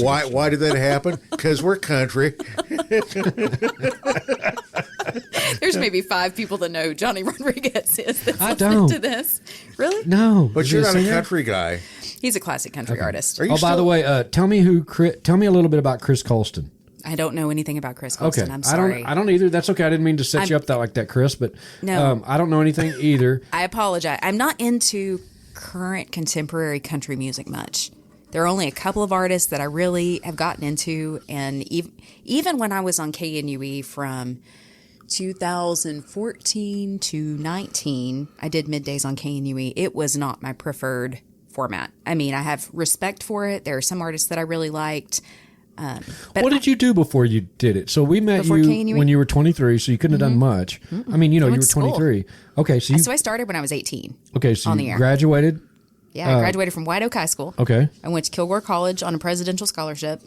Why did that happen? Because we're country. There's maybe 5 people that know who Johnny Rodriguez is that's listening to this. Really? No. But you're not a country guy. He's a classic country artist. By the way, tell me a little bit about Chris Colston. I don't know anything about Chris Colston. Okay. I'm sorry. I don't either. That's okay. I didn't mean to set you up like that, Chris, but no. I don't know anything either. I apologize. I'm not into current contemporary country music much. There are only a couple of artists that I really have gotten into, and even when I was on KNUE from 2014 to 19, I did middays on KNUE. It was not my preferred format. I mean, I have respect for it. There are some artists that I really liked. But what did you do before you did it? So we met you KNUE? When you were 23, so you couldn't have done much. I mean, you were 23. Okay, so I started when I was 18. Okay, so you graduated? Yeah, I graduated from White Oak High School. Okay. I went to Kilgore College on a presidential scholarship,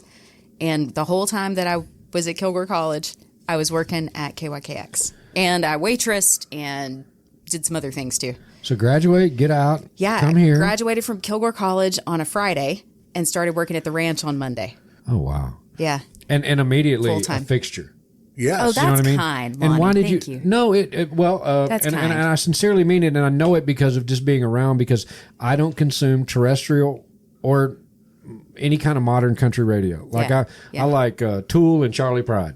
and the whole time that I was at Kilgore College, I was working at KYKX, and I waitressed and did some other things too. So graduate, get out, come here. Graduated from Kilgore College on a Friday, and started working at the ranch on Monday. Oh, wow. Yeah. And immediately Full-time. a fixture. Yes. Oh, that's You know what I mean? kind, Lonnie. And why did Thank you? No, That's and kind. I sincerely mean it, and I know it because of just being around, because I don't consume terrestrial or any kind of modern country radio. Like Yeah. I like Tool and Charlie Pride.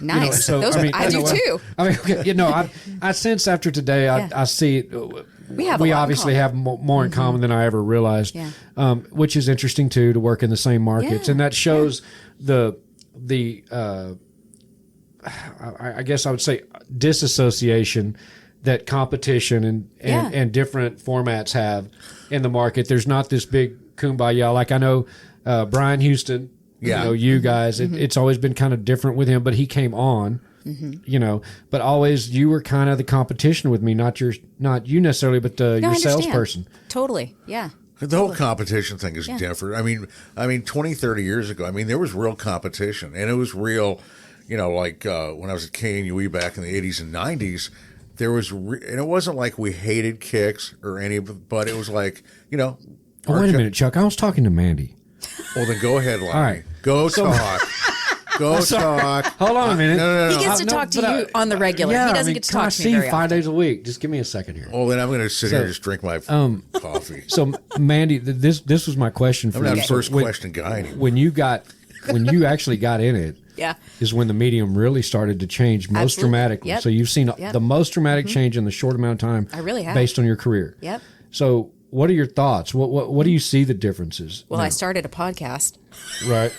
Nice. so, Those I do too. I mean, okay, I sense after today, I see We have we obviously have more in common than I ever realized, which is interesting too, to work in the same markets, and that shows the I guess I would say disassociation that competition and different formats have in the market. There's not this big kumbaya. Like I know Brian Houston, you guys, it's always been kind of different with him, but he came on, but always you were kind of the competition with me, not you necessarily, but your salesperson. Totally. Yeah. The whole competition thing is different. I mean, 20, 30 years ago, there was real competition, and it was real, like when I was at KNUE back in the 80s and 90s, there was, and it wasn't like we hated Kicks or any, but it was like, wait a minute, Chuck. I was talking to Mandee. Well, then go ahead, Lonnie. All right. Go talk. Go talk. Hold on a minute. No. He gets to talk to you on the regular. Yeah, he doesn't get to talk to me I see very 5 days a week. Just give me a second here. Well, then I'm going to sit here and just drink my coffee. So, Mandee, this was my question for I'm you. not first question guy anymore. When you actually got in it, is when the medium really started to change most dramatically. Yep. So you've seen the most dramatic change in the short amount of time. I really have. Based on your career. Yep. So what are your thoughts? What do you see the differences? Well, I started a podcast. Right.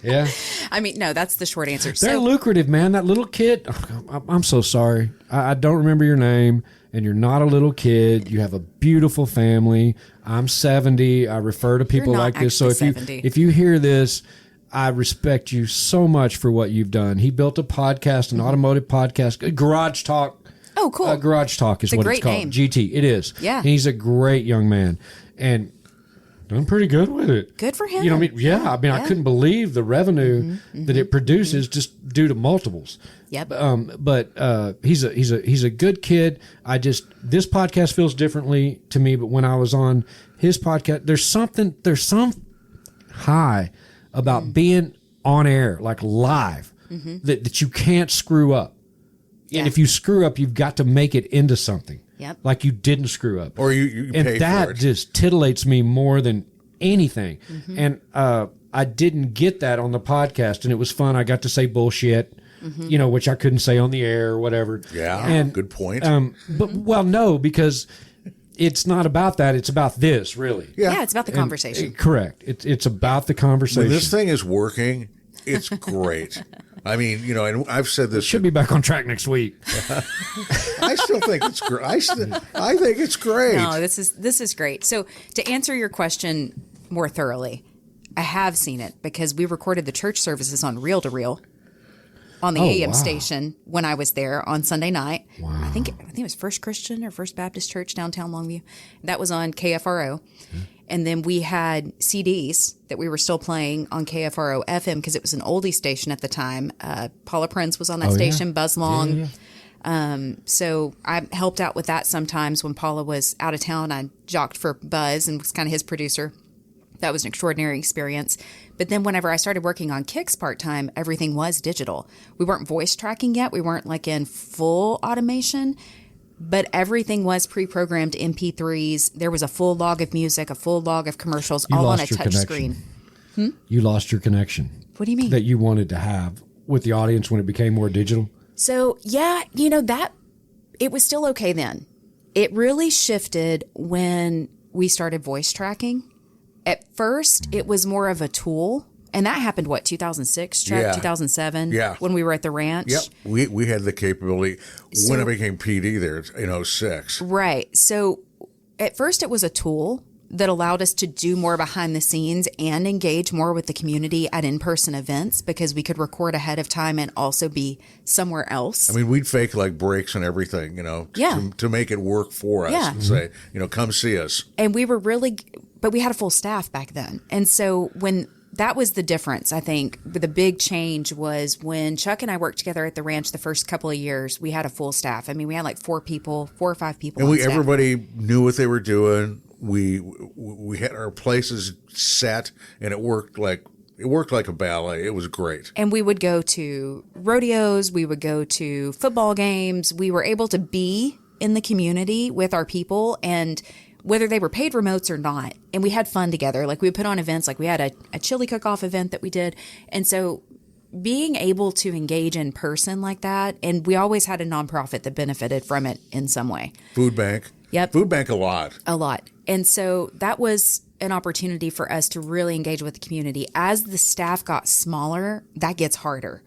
Yeah. No, that's the short answer. They're lucrative, man. That little kid. I'm so sorry. I don't remember your name, and you're not a little kid. You have a beautiful family. I'm 70. I refer to people You're not like this. So actually if you hear this, I respect you so much for what you've done. He built a podcast, an automotive podcast, Garage Talk. Oh, cool. Garage Talk is what it's called. Name. GT. It is. Yeah. And he's a great young man. And done pretty good with it. Good for him. You know what I mean? Yeah. I couldn't believe the revenue that it produces just due to multiples. Yep. But he's a good kid. This podcast feels differently to me, but when I was on his podcast, there's some high about being on air, like live, that you can't screw up. Yeah. And if you screw up, you've got to make it into something. Yep. Like you didn't screw up. Or you and pay that for it. just titillates me more than anything. And I didn't get that on the podcast, and it was fun. I got to say bullshit, which I couldn't say on the air or whatever. Yeah, and, good point. But no, because it's not about that. It's about this, really. Yeah, it's about the conversation. Correct. It's about the conversation. When this thing is working, it's great. And I've said this. Should be back on track next week. I still think it's great. I think it's great. No, this is great. So to answer your question more thoroughly, I have seen it because we recorded the church services on reel to reel on the AM station when I was there on Sunday night. Wow. I think it was First Christian or First Baptist Church downtown Longview. That was on KFRO. And then we had CDs that we were still playing on KFRO FM because it was an oldie station at the time. Paula Prince was on that station, Buzz Long. So I helped out with that sometimes when Paula was out of town. I jocked for Buzz and was kind of his producer. That was an extraordinary experience. But then whenever I started working on Kicks part-time, everything was digital. We weren't voice tracking yet. We weren't like in full automation. But everything was pre-programmed MP3s. There was a full log of music, a full log of commercials, all on a touch screen. You lost your connection. What do you mean? That you wanted to have with the audience when it became more digital? So, yeah, that it was still okay then. It really shifted when we started voice tracking. At first, it was more of a tool. And that happened, 2006, Chuck? Yeah. 2007? Yeah. When we were at the ranch? Yep. We had the capability when it became PD there in 06. Right. So at first it was a tool that allowed us to do more behind the scenes and engage more with the community at in-person events because we could record ahead of time and also be somewhere else. We'd fake like breaks and everything, to make it work for us and say, come see us. And we were but we had a full staff back then. And so that was the difference, I think. The big change was when Chuck and I worked together at the ranch the first couple of years, we had a full staff. We had like 4 or 5 people. And on staff. everybody knew what they were doing, we had our places set, and it worked like a ballet. It was great. And we would go to rodeos. We would go to football games. We were able to be in the community with our people, and whether they were paid remotes or not. And we had fun together. Like, we would put on events. Like, we had a chili cook-off event that we did. And so being able to engage in person like that, and we always had a nonprofit that benefited from it in some way. Food bank. Yep. Food bank a lot. A lot. And so that was an opportunity for us to really engage with the community. As the staff got smaller, that gets harder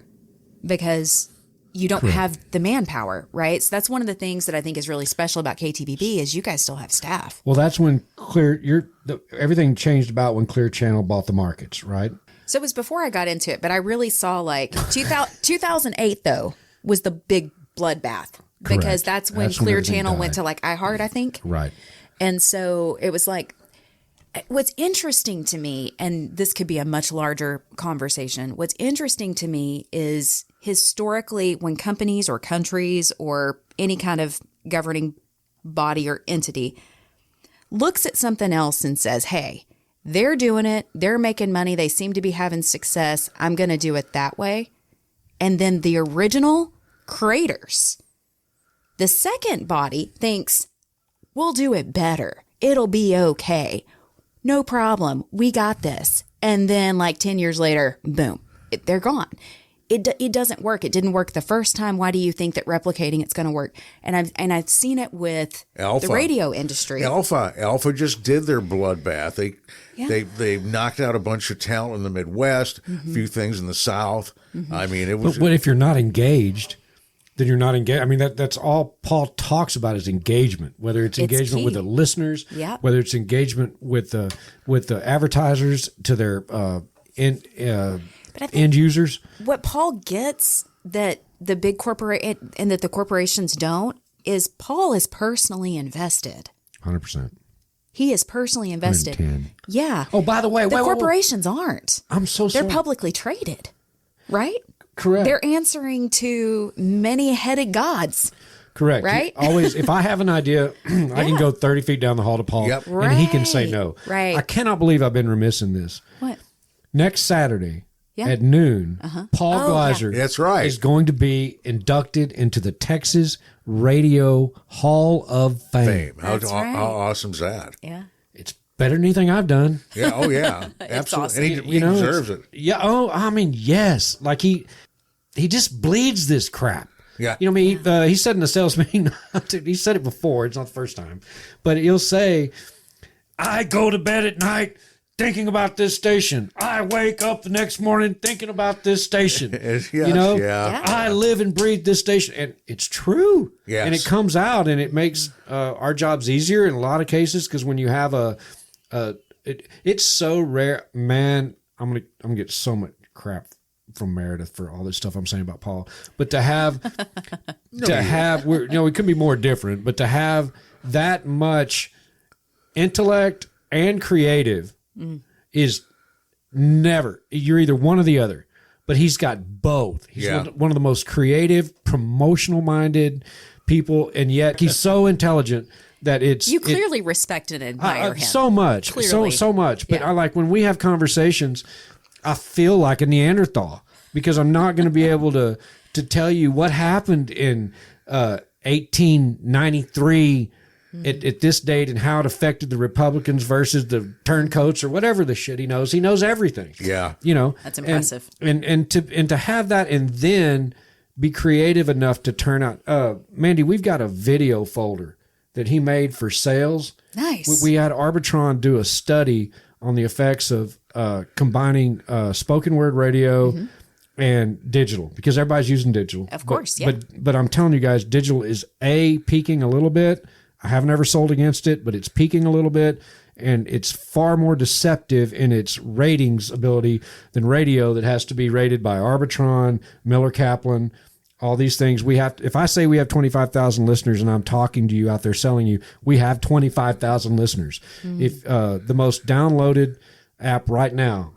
because you don't have the manpower, right? So that's one of the things that I think is really special about KTBB is you guys still have staff. Well, that's when everything changed about when Clear Channel bought the markets, right? So it was before I got into it, but I really saw 2008 though was the big bloodbath because that's when Clear Channel went to iHeart, I think. Right. And so it was what's interesting to me, and this could be a much larger conversation, what's interesting to me is historically when companies or countries or any kind of governing body or entity looks at something else and says, hey, they're doing it, they're making money, they seem to be having success, I'm going to do it that way. And then the original creators, the second body thinks, we'll do it better. It'll be okay. No problem. We got this. And then 10 years later, boom, they're gone. It doesn't work. It didn't work the first time. Why do you think that replicating it's going to work? And I've seen it with Alpha. the radio industry. Alpha just did their bloodbath. They knocked out a bunch of talent in the Midwest, a few things in the South. I mean, it was. But if you're not engaged, then you're not engaged. I mean, that's all Paul talks about is engagement. Whether it's engagement with the listeners, whether it's engagement with the advertisers to their end users. What Paul gets that the big corporate and that the corporations don't is Paul is personally invested. 100%. He is personally invested. 110. Yeah. Oh, by the way, the corporations aren't. I'm so sorry. They're publicly traded, right? Correct. They're answering to many-headed gods. Correct. Right? Always, if I have an idea, I can go 30 feet down the hall to Paul, and he can say no. Right. I cannot believe I've been remiss in this. What? Next Saturday at noon, Paul Gleiser That's right. is going to be inducted into the Texas Radio Hall of Fame. How awesome is that? Yeah. It's better than anything I've done. Yeah. Oh, yeah. Absolutely. awesome. And he deserves it. Yeah. Oh, I mean, yes. Like he just bleeds this crap. Yeah. You know, I mean, he said in the sales meeting, he said it before, it's not the first time, but he'll say, I go to bed at night thinking about this station. I wake up the next morning thinking about this station. Yes, you know, yeah. I live and breathe this station. And it's true. Yes. And it comes out and it makes our jobs easier in a lot of cases because when you have it's so rare. Man, I'm gonna get so much crap from Meredith for all this stuff I'm saying about Paul. But to have, we couldn't be more different, but to have that much intellect and creative is never, you're either one or the other, but he's got both. He's one of the most creative, promotional minded people. And yet he's so intelligent that you clearly respect and admire him so much, clearly. so much. But I like when we have conversations, I feel like a Neanderthal because I'm not going to be able to tell you what happened in 1893 at this date and how it affected the Republicans versus the turncoats or whatever the shit he knows. He knows everything. Yeah. You know, that's impressive. And to have that and then be creative enough to turn out. Mandee, we've got a video folder that he made for sales. Nice. We had Arbitron do a study on the effects of combining spoken word radio and digital because everybody's using digital. Of course, But I'm telling you guys, digital is peaking a little bit. I haven't ever sold against it, but it's peaking a little bit, and it's far more deceptive in its ratings ability than radio that has to be rated by Arbitron, Miller Kaplan, all these things. If I say we have 25,000 listeners and I'm talking to you out there selling you, we have 25,000 listeners. If the most downloaded app right now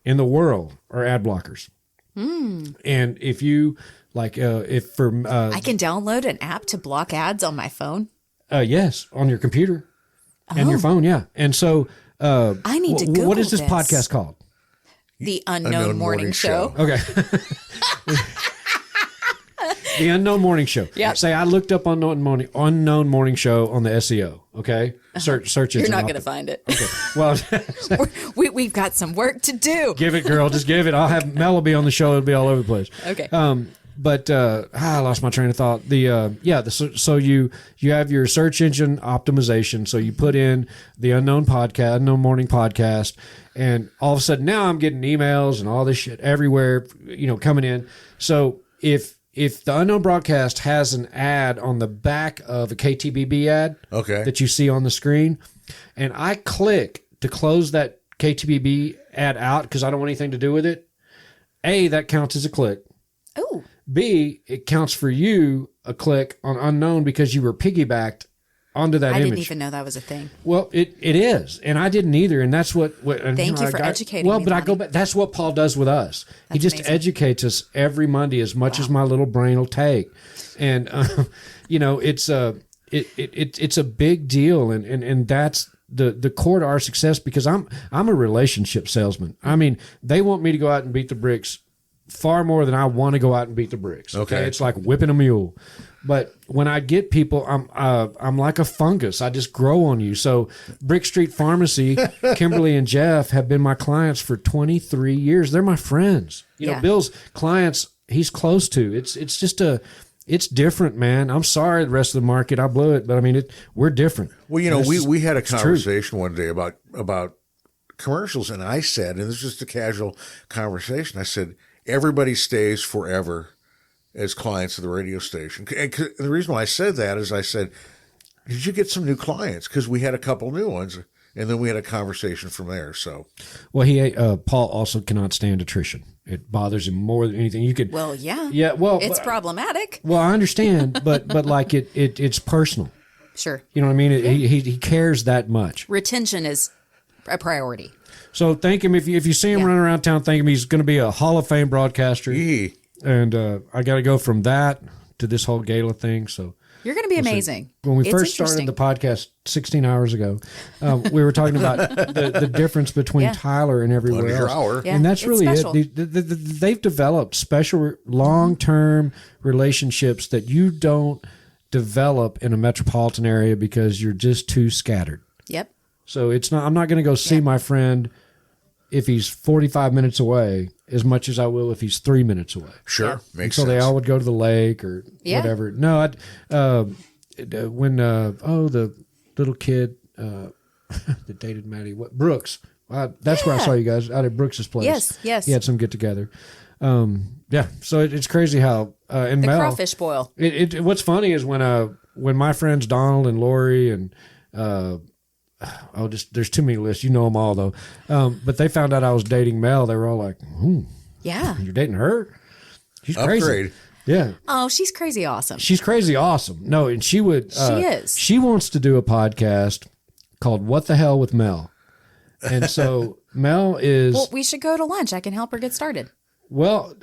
in the world are ad blockers. And if you I can download an app to block ads on my phone. Yes, on your computer. and your phone. Yeah. And so I need to Google what is this this. podcast called? The Unknown Morning Show. Okay. The Unknown Morning Show. Yeah. Say I looked up Unknown Morning Show on the SEO. Okay. Search engine. You're not going to find it. Okay. Well, we've got some work to do. Give it, girl. Just give it. I'll have Mel will be on the show. It'll be all over the place. Okay. But I lost my train of thought. So you have your search engine optimization. So you put in the Unknown Morning Podcast, and all of a sudden now I'm getting emails and all this shit everywhere, coming in. So if the Unknown Broadcast has an ad on the back of a KTBB ad that you see on the screen, and I click to close that KTBB ad out because I don't want anything to do with it, A, that counts as a click. Oh. B, it counts for you a click on Unknown because you were piggybacked onto that image. I didn't even know that was a thing. Well, it is, and I didn't either, and that's what Thank you for educating me. Well, but Lonnie. I go back. That's what Paul does with us. He just educates us every Monday as much as my little brain will take, and it's a big deal, and that's the core to our success because I'm a relationship salesman. I mean, they want me to go out and beat the bricks far more than I want to go out and beat the bricks. Okay. It's like whipping a mule. But when I get people, I'm like a fungus. I just grow on you. So Brick Street Pharmacy, Kimberly and Jeff have been my clients for 23 years. They're my friends. Bill's clients, he's close to. It's just it's different, man. I'm sorry the rest of the market, I blew it, but I mean we're different. Well, we had a conversation one day about commercials, and I said, and this was just a casual conversation, I said, everybody stays forever as clients of the radio station. And the reason why I said that is I said, did you get some new clients? Because we had a couple new ones, and then we had a conversation from there. So, well, Paul also cannot stand attrition. It bothers him more than anything. You could. Well, yeah. Yeah. Well, it's problematic. Well, I understand, but like it's personal. Sure. You know what I mean? He cares that much. Retention is a priority. So thank him if you see him running around town. Thank him. He's going to be a Hall of Fame broadcaster. And I got to go from that to this whole gala thing. So you're going to be amazing. When we first started the podcast 16 hours ago, we were talking about the difference between Tyler and everywhere else. Yeah, and that's really it. They've developed special long-term relationships that you don't develop in a metropolitan area because you're just too scattered. Yep. So I'm not going to go see my friend if he's 45 minutes away as much as I will if he's 3 minutes away. Sure. Makes sense. So they all would go to the lake or whatever. No, when the little kid that dated Maddie, Brooks. That's where I saw you guys out at Brooks's place. Yes. He had some get together. So it's crazy how and the Mel, crawfish boil. What's funny is when my friends Donald and Lori and there's too many lists. You know them all though. But they found out I was dating Mel. They were all like, yeah, you're dating her? She's crazy. Upgrade. Yeah. Oh, she's crazy awesome. She's crazy awesome. No, and she would. She is. She wants to do a podcast called What the Hell with Mel. And so Mel is. Well, we should go to lunch. I can help her get started. Well,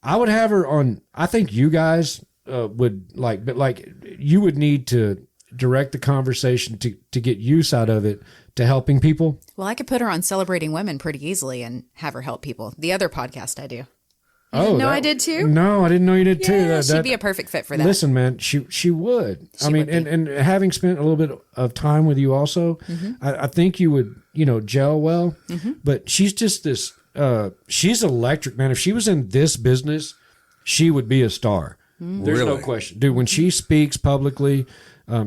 I would have her on. I think you guys would but you would need to direct the conversation to get use out of it to helping people. Well, I could put her on Celebrating Women pretty easily and have her help people. The other podcast I do. I did too? No, I didn't know you did too. She'd be a perfect fit for that. Listen, man, she would. And having spent a little bit of time with you also, I think you would, gel well. But she's just this, she's electric, man. If she was in this business, she would be a star. There's no question. Dude, when she speaks publicly,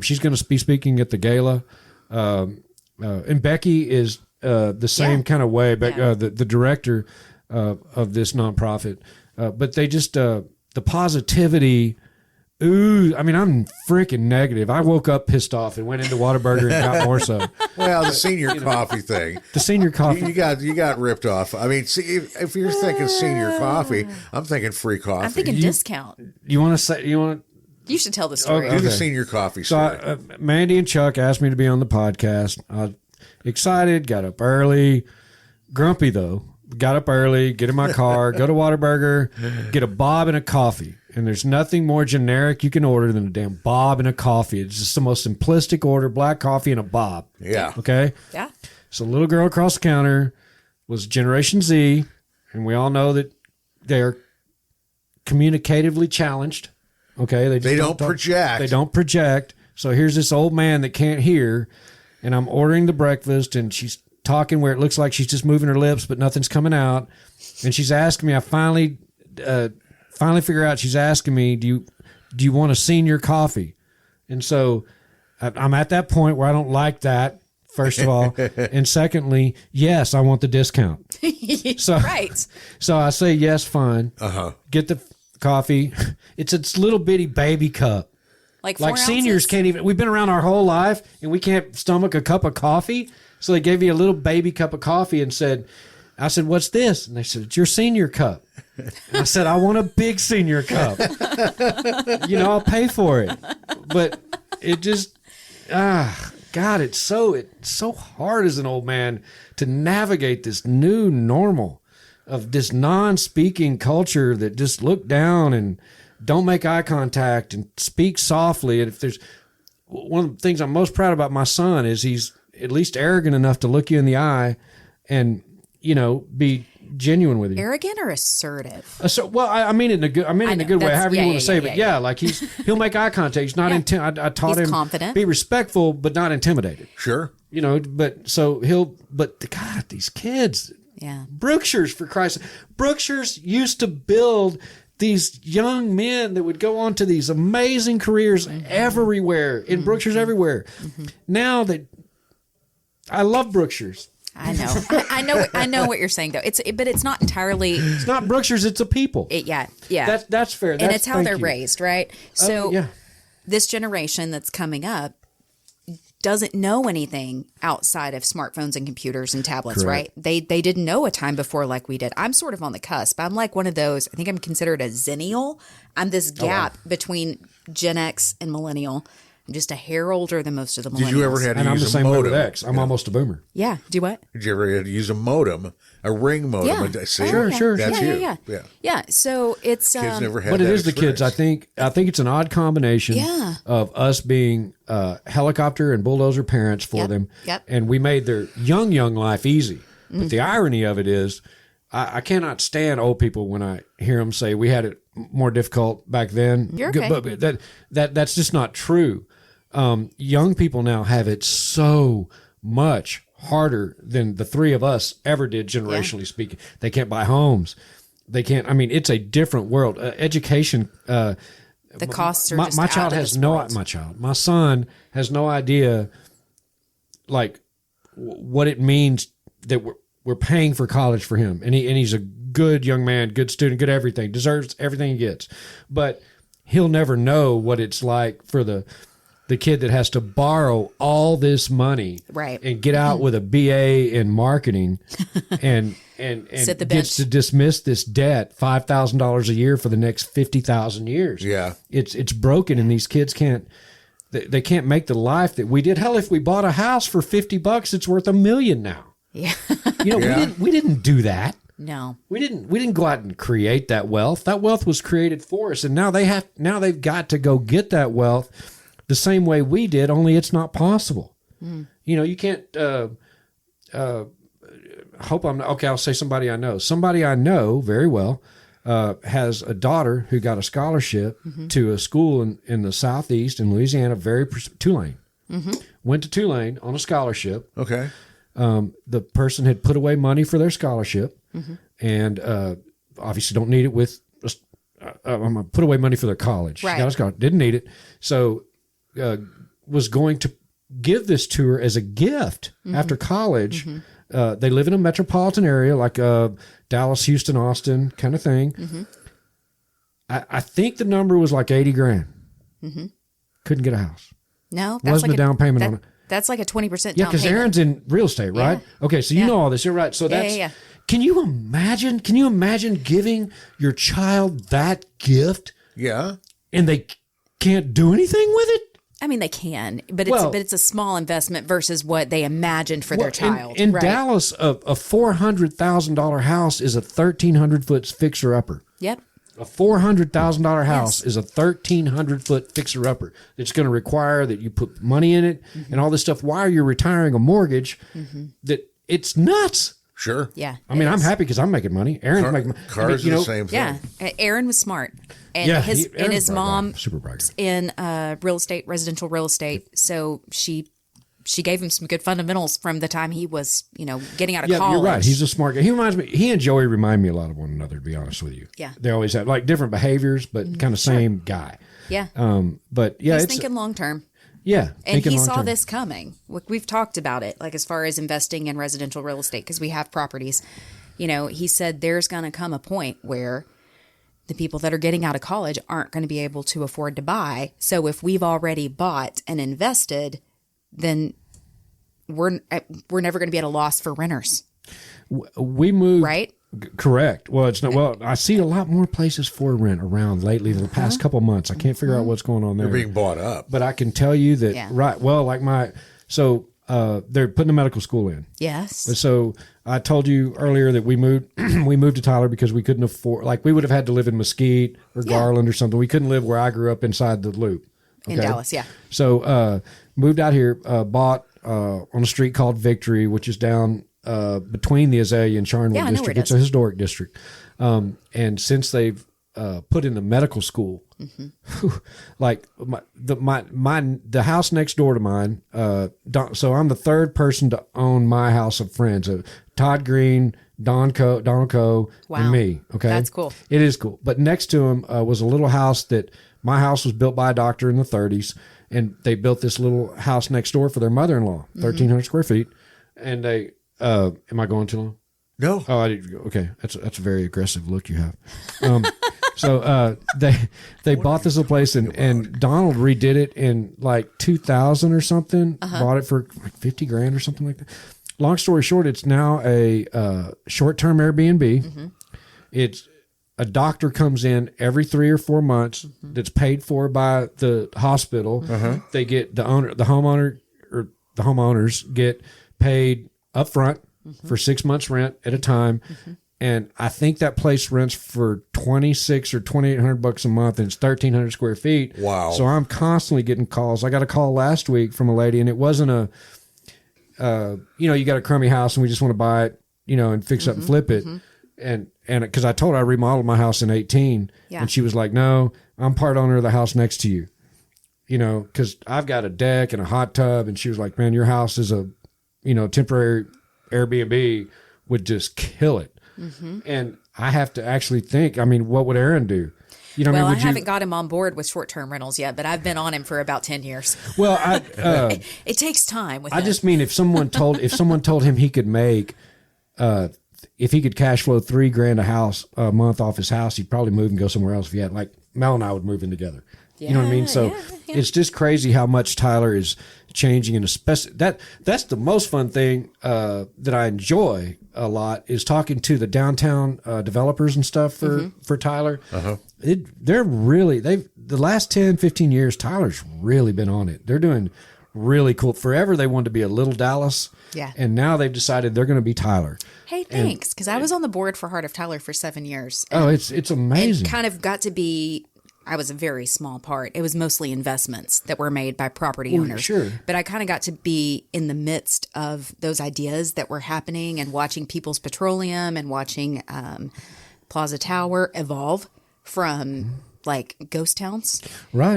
she's going to be speaking at the gala. And Becky is the same kind of way. The director of this nonprofit. But they just, the positivity. Ooh, I mean, I'm freaking negative. I woke up pissed off and went into Whataburger and got more so. Well, the senior coffee thing. The senior coffee. You got ripped off. I mean, see, if you're thinking senior coffee, I'm thinking free coffee. I'm thinking discount. You should tell the story. Do the senior coffee story. So Mandee and Chuck asked me to be on the podcast. I was excited, got up early, grumpy though. Got up early, get in my car, go to Whataburger, get a Bob and a coffee. And there's nothing more generic you can order than a damn Bob and a coffee. It's just the most simplistic order, black coffee and a Bob. Yeah. Okay? Yeah. So the little girl across the counter was Generation Z, and we all know that they're communicatively challenged. Okay? They don't project. They don't project. So here's this old man that can't hear, and I'm ordering the breakfast, and she's talking where it looks like she's just moving her lips, but nothing's coming out. And she's asking me, I finally figure out she's asking me, do you want a senior coffee? And so I'm at that point where I don't like that, first of all. And secondly, yes, I want the discount. So, right. So I say, yes, fine. Get the coffee. It's a little bitty baby cup. Like 4 ounces? Seniors can't even, we've been around our whole life and we can't stomach a cup of coffee. So they gave me a little baby cup of coffee and I said, what's this? And they said, it's your senior cup. And I said, I want a big senior cup. I'll pay for it. But it just, God, it's so hard as an old man to navigate this new normal of this non-speaking culture that just look down and don't make eye contact and speak softly. And if there's one of the things I'm most proud about my son is he's at least arrogant enough to look you in the eye and, be genuine with you. Arrogant or assertive? Well, I mean it in a good, way, however you want to say it. But like he'll make eye contact. He's not I taught him confident. Be respectful, but not intimidated. Sure. But God, these kids. Yeah. Brookshire's, for Christ's sake. Brookshire's used to build these young men that would go on to these amazing careers everywhere, in Brookshire's everywhere. Now that I love Brookshire's. I know. I know what you're saying though. But it's not entirely. It's not Brookshire's. It's a people. Yeah. That's fair. And it's how they're raised, right? So yeah. This generation that's coming up doesn't know anything outside of smartphones and computers and tablets, Correct. right? They didn't know a time before like we did. I'm sort of on the cusp. I'm like one of those. I think I'm considered a zennial. I'm this gap between Gen X and millennial. I'm just a hair older than most of the millennials. Did you ever have to And I'm the use a same modem? with X. I'm almost a boomer. Yeah. Do what? Did you ever have to use a modem, a ring modem? Yeah. See? Sure. That's you. Yeah. So it's Kids never had But that it is experience. the kids. I think it's an odd combination of us being helicopter and bulldozer parents for them. Yep. And we made their young life easy. But the irony of it is I cannot stand old people when I hear them say we had it more difficult back then. You're okay. But that's just not true. Young people now have it so much harder than the three of us ever did, generationally speaking. They can't buy homes. They can't. I mean, it's a different world. Education. the costs are just my out child of has this no. world. My son has no idea, like, what it means that we're paying for college for him, and he's a good young man, good student, good everything, deserves everything he gets, but he'll never know what it's like for the kid that has to borrow all this money and get out with a BA in marketing and Sit the gets bench. to dismiss this debt $5,000 a year for the next 50,000 years. Yeah. It's broken, and these kids can't make the life that we did. Hell, if we bought a house for $50, it's worth $1 million now. Yeah. We didn't do that. No. We didn't go out and create that wealth. That wealth was created for us, and now they've got to go get that wealth the same way we did, only it's not possible. You can't hope I'm not, okay, I'll say somebody I know. Somebody I know very well has a daughter who got a scholarship to a school in the Southeast in Louisiana, Tulane. Went to Tulane on a scholarship. Okay. The person had put away money for their scholarship and obviously don't need it with put away money for their college. Right. Got a scholarship, didn't need it. So was going to give this to her as a gift after college. They live in a metropolitan area like Dallas, Houston, Austin kind of thing. I think the number was like $80,000. Couldn't get a house. No. That's Wasn't like a down payment on it. That's like a 20% down payment. Yeah, because Aaron's in real estate, right? Yeah. Okay, so you know all this. You're right. So that's... Yeah. Can you imagine giving your child that gift? Yeah. And they can't do anything with it? I mean, they can, but it's a small investment versus what they imagined for their child. In Dallas, a $400,000 house is a 1,300-foot fixer-upper. Yep. A $400,000 house is a 1,300-foot fixer-upper. It's going to require that you put money in it and all this stuff while you're retiring a mortgage. That it's nuts. Sure. Yeah. I mean, I'm happy because I'm making money. Aaron's making money. Cars are the same thing. Yeah. Aaron was smart. And his mom super bragger. in real estate, residential real estate. So she gave him some good fundamentals from the time he was, getting out of college. You're right. He's a smart guy. He and Joey remind me a lot of one another, to be honest with you. Yeah. They always have like different behaviors, but kind of same guy. Yeah. But yeah, he's thinking long term. Yeah. And he saw this coming. We've talked about it, like as far as investing in residential real estate, because we have properties. He said there's going to come a point where the people that are getting out of college aren't going to be able to afford to buy. So if we've already bought and invested, then we're never going to be at a loss for renters. We moved, right? Correct. Well, it's not. Well, I see a lot more places for rent around lately the past couple months. I can't figure out what's going on there. They're being bought up, but I can tell you that right. Well, like they're putting a medical school in. Yes. So I told you earlier that we moved to Tyler because we couldn't afford. Like we would have had to live in Mesquite or Garland or something. We couldn't live where I grew up inside the Loop. Okay? In Dallas, yeah. So moved out here. Bought on a street called Victory, which is down between the Azalea and Charnwood district. It's a historic district. And since they've put in the medical school, like the house next door to mine. So I'm the third person to own my house of friends. Todd Green, Donald Coe, and me. Okay, that's cool. It is cool. But next to him was a little house that my house was built by a doctor in the 30s, and they built this little house next door for their mother-in-law, 1,300 square feet, and they. Am I going too long? No. Oh, okay. That's a very aggressive look you have. So they bought this little place and Donald redid it in like 2000 or something. Bought it for like $50,000 or something like that. Long story short, it's now a short-term Airbnb. It's a doctor comes in every 3 or 4 months that's paid for by the hospital. They get the homeowners get paid up front for 6 months rent at a time. And I think that place rents for $2,600 or $2,800 a month, and it's 1,300 square feet. Wow. So I'm constantly getting calls. I got a call last week from a lady, and it wasn't you got a crummy house and we just want to buy it, and fix up and flip it. And because I told her I remodeled my house in 2018, and she was like, no, I'm part owner of the house next to you, because I've got a deck and a hot tub. And she was like, man, your house is a temporary Airbnb would just kill it. And I have to actually think, what would Aaron do? I haven't got him on board with short-term rentals yet, but I've been on him for about 10 years. Well, it takes time with him. I just mean if someone told him he could make, if he could cash flow $3,000 a month off his house, he'd probably move and go somewhere else. If he had, like Mel and I would move in together. You know what I mean? So it's just crazy how much Tyler is changing, and especially that's the most fun thing that I enjoy a lot is talking to the downtown developers and stuff for Tyler. They're really the last 10, 15 years, Tyler's really been on it. They're doing really cool. Forever they wanted to be a little Dallas. Yeah. And now they've decided they're going to be Tyler. Hey, thanks. Because I was on the board for Heart of Tyler for 7 years. It's amazing. And kind of got to be, I was a very small part. It was mostly investments that were made by property owners. Sure. But I kind of got to be in the midst of those ideas that were happening and watching People's Petroleum and watching Plaza Tower evolve from like ghost towns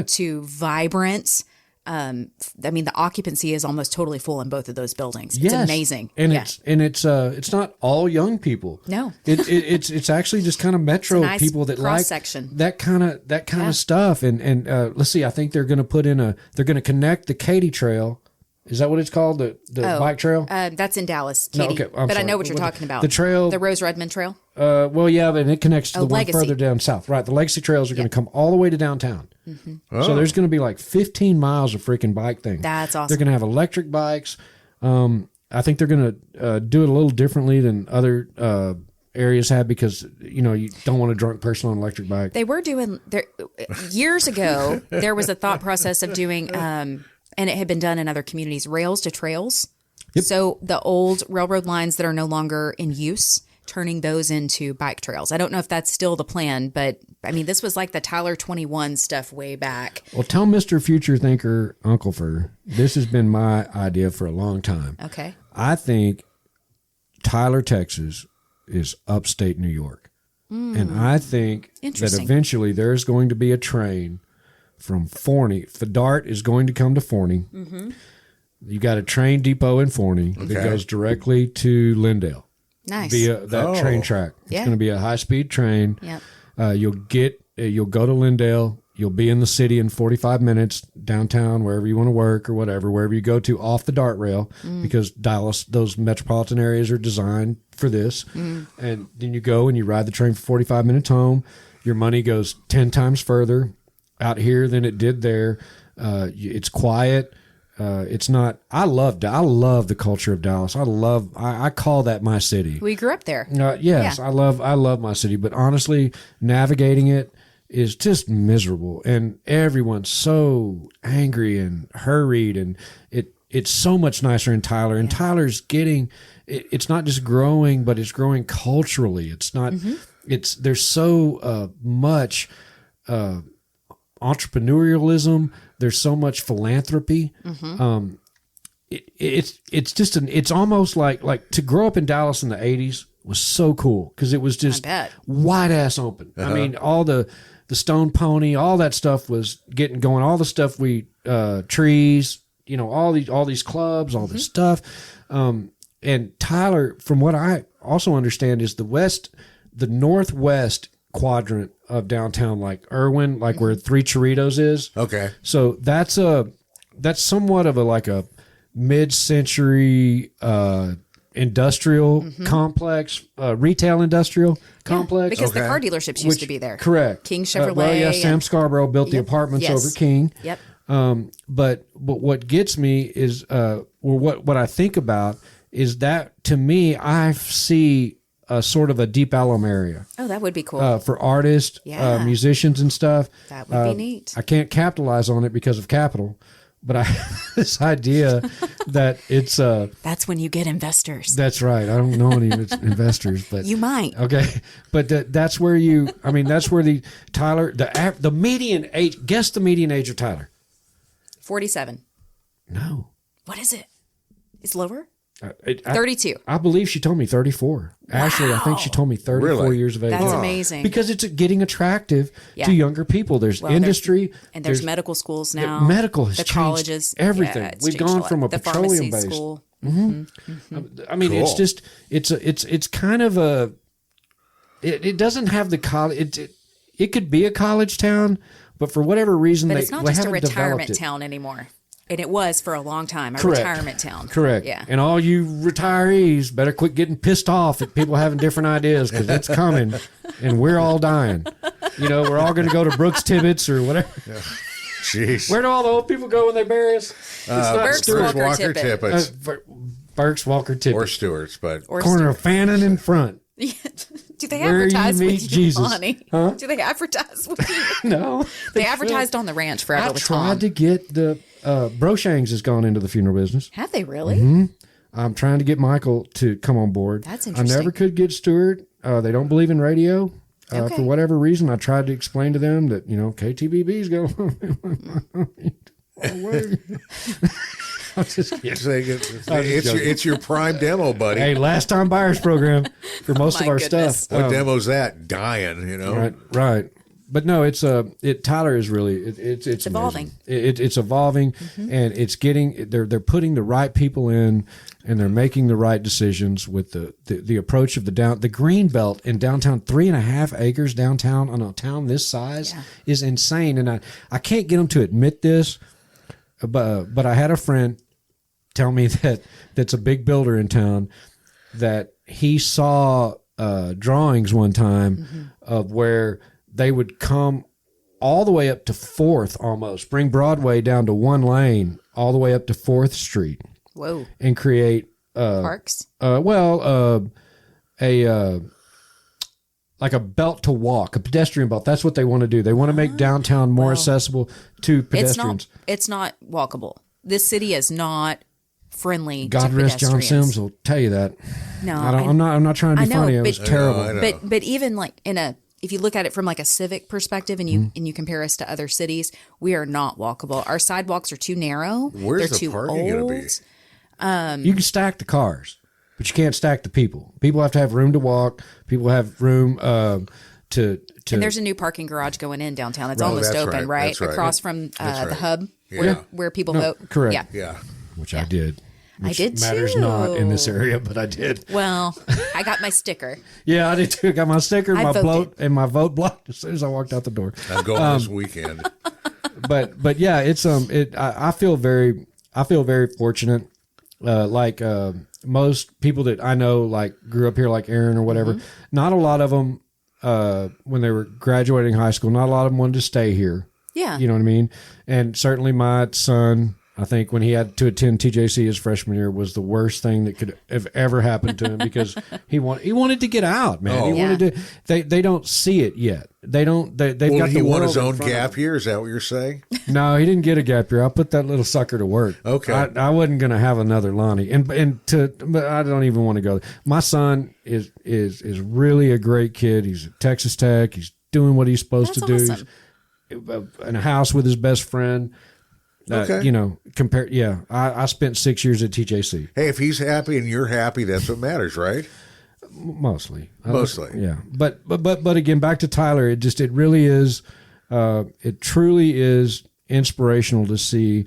to vibrant. The occupancy is almost totally full in both of those buildings. It's amazing. And it's not all young people. No. It's actually just kind of metro nice people that like section. that kind of stuff. And let's see, I think they're going to they're going to connect the Katy Trail. Is that what it's called? The bike trail? That's in Dallas, Katy. No, okay. But sorry. I know what you're talking about. The trail. The Rose Redmond Trail? Well, yeah, but it connects to the Legacy. one further down south. Right. The Legacy Trails are going to come all the way to downtown. So there's going to be like 15 miles of freaking bike thing. That's awesome. They're going to have electric bikes. I think they're going to do it a little differently than other areas have because, you don't want a drunk person on an electric bike. They were doing, years ago, there was a thought process of doing, and it had been done in other communities, rails to trails. Yep. So the old railroad lines that are no longer in use turning those into bike trails. I don't know if that's still the plan, but I mean, this was like the Tyler 21 stuff way back. Well, tell Mr. Future Thinker, Uncle Fur, this has been my idea for a long time. Okay. I think Tyler, Texas is upstate New York. And I think that eventually there's going to be a train from Forney. Fedart is going to come to Forney. Mm-hmm. You got a train depot in Forney that goes directly to Lindale. Nice. Via that train track. It's going to be a high-speed train. Yep. You'll go to Lindale. You'll be in the city in 45 minutes, downtown, wherever you want to work or whatever, wherever you go to off the DART rail, because Dallas, those metropolitan areas are designed for this. And then you go and you ride the train for 45 minutes home. Your money goes 10 times further out here than it did there. It's quiet. It's not. I love the culture of Dallas. I call that my city. We grew up there. Yes, yeah. I love my city. But honestly, navigating it is just miserable, and everyone's so angry and hurried, and it's so much nicer in Tyler. And Tyler's getting. It's not just growing, but it's growing culturally. It's not. There's so much entrepreneurialism. There's so much philanthropy. It's just it's almost like to grow up in Dallas in the 80s was so cool because it was just wide ass open. I mean, all the Stone Pony, all that stuff was getting going. All the stuff trees, all these clubs, all this stuff. And Tyler, from what I also understand, is the northwest quadrant of downtown, like Erwin, like where Three Churritos is. Okay. So that's somewhat of a mid-century industrial complex, retail industrial complex. Because the car dealerships used to be there. Correct. King Chevrolet. Sam Scarborough built the apartments over King. Yep. But what gets me is, what I think about is that, to me, I see a sort of a Deep Ellum area. Oh, that would be cool. For artists, musicians and stuff. That would be neat. I can't capitalize on it because of capital, but I have this idea that it's... that's when you get investors. That's right. I don't know any investors, but... You might. Okay. But that's where that's where Tyler, the median age, guess the median age of Tyler. 47. No. What is it? It's lower? 32. I believe she told me 34. Wow. Ashley, I think she told me 34 years of age. That's amazing. Because it's getting attractive to younger people. There's industry. There's medical schools now. Medical has the changed colleges. everything. Yeah, We've gone from a petroleum based school. I mean, it's just, it's kind of a, it doesn't have the college, it could be a college town, but for whatever reason, but it's not just a retirement town anymore. And it was for a long time, a retirement town. Correct. Yeah. And all you retirees better quit getting pissed off at people having different ideas because it's coming and we're all dying. You know, we're all going to go to Brooks Tibbetts or whatever. Yeah. Jeez. Where do all the old people go when they bury us? Burks Walker Tippetts. Burks Walker Tippetts. Or Stewart's, but. Or corner of Fannin in front. Do they advertise with you, Jesus. Lonnie? Huh? Do they advertise with you? No. They advertised on the ranch forever with Tom. I tried to get the... Broshangs has gone into the funeral business. Have they really? Mm-hmm. I'm trying to get Michael to come on board. That's interesting. I never could get Stewart. They don't believe in radio. For whatever reason, I tried to explain to them that, you know, KTBB's going. I'm just kidding. It's your prime demo, buddy. Hey, last time buyers program for most of our goodness. stuff. What demo's that? Dying, you know? Right. But no, Tyler is really it's evolving. It's evolving, and it's getting they're putting the right people in, and they're making the right decisions with the approach of the green belt in downtown. 3.5 acres downtown on a town this size is insane, and I can't get them to admit this, but I had a friend tell me that's a big builder in town that he saw drawings one time of where they would come all the way up to 4th almost, bring Broadway down to one lane, all the way up to 4th Street. Whoa. And create... parks? Like a belt to walk, a pedestrian belt. That's what they want to do. They want to make downtown more accessible to pedestrians. It's not walkable. This city is not friendly. God to rest John pedestrians. Sims will tell you that. No, I'm not trying to be funny. It was terrible. But even like if you look at it from like a civic perspective and you compare us to other cities, we are not walkable. Our sidewalks are too narrow. Where's They're the too parking old. going to be? You can stack the cars, but you can't stack the people. People have to have room to walk. People have room to. And there's a new parking garage going in downtown. It's Oh, almost that's open, right. right? That's right. Across from the hub Yeah. where people vote. correct. Yeah. Yeah. Which I did. I did Matters too. not in this area, but I did. Well, I got my sticker. Yeah, I did too. I got my sticker, I my voted. vote, and my vote blocked as soon as I walked out the door. I'm going this weekend. But yeah, it's I feel very fortunate. Most people that I know, like grew up here, like Aaron or whatever. Not a lot of them when they were graduating high school. Not a lot of them wanted to stay here. Yeah. You know what I mean? And certainly my son, I think when he had to attend TJC his freshman year was the worst thing that could have ever happened to him because he wanted to get out, man. Oh. He wanted to. They don't see it yet. They've got the He want world his in own front of gap him. year? Is that what you're saying? No, he didn't get a gap year. I put that little sucker to work. Okay. I wasn't going to have another Lonnie, but I don't even want to go. My son is really a great kid. He's at Texas Tech. He's doing what he's supposed That's to do. awesome. He's in a house with his best friend. Okay. You know, I spent 6 years at TJC. Hey, if he's happy and you're happy, that's what matters, right? Mostly. Mostly. But again, back to Tyler, it really is, it truly is inspirational to see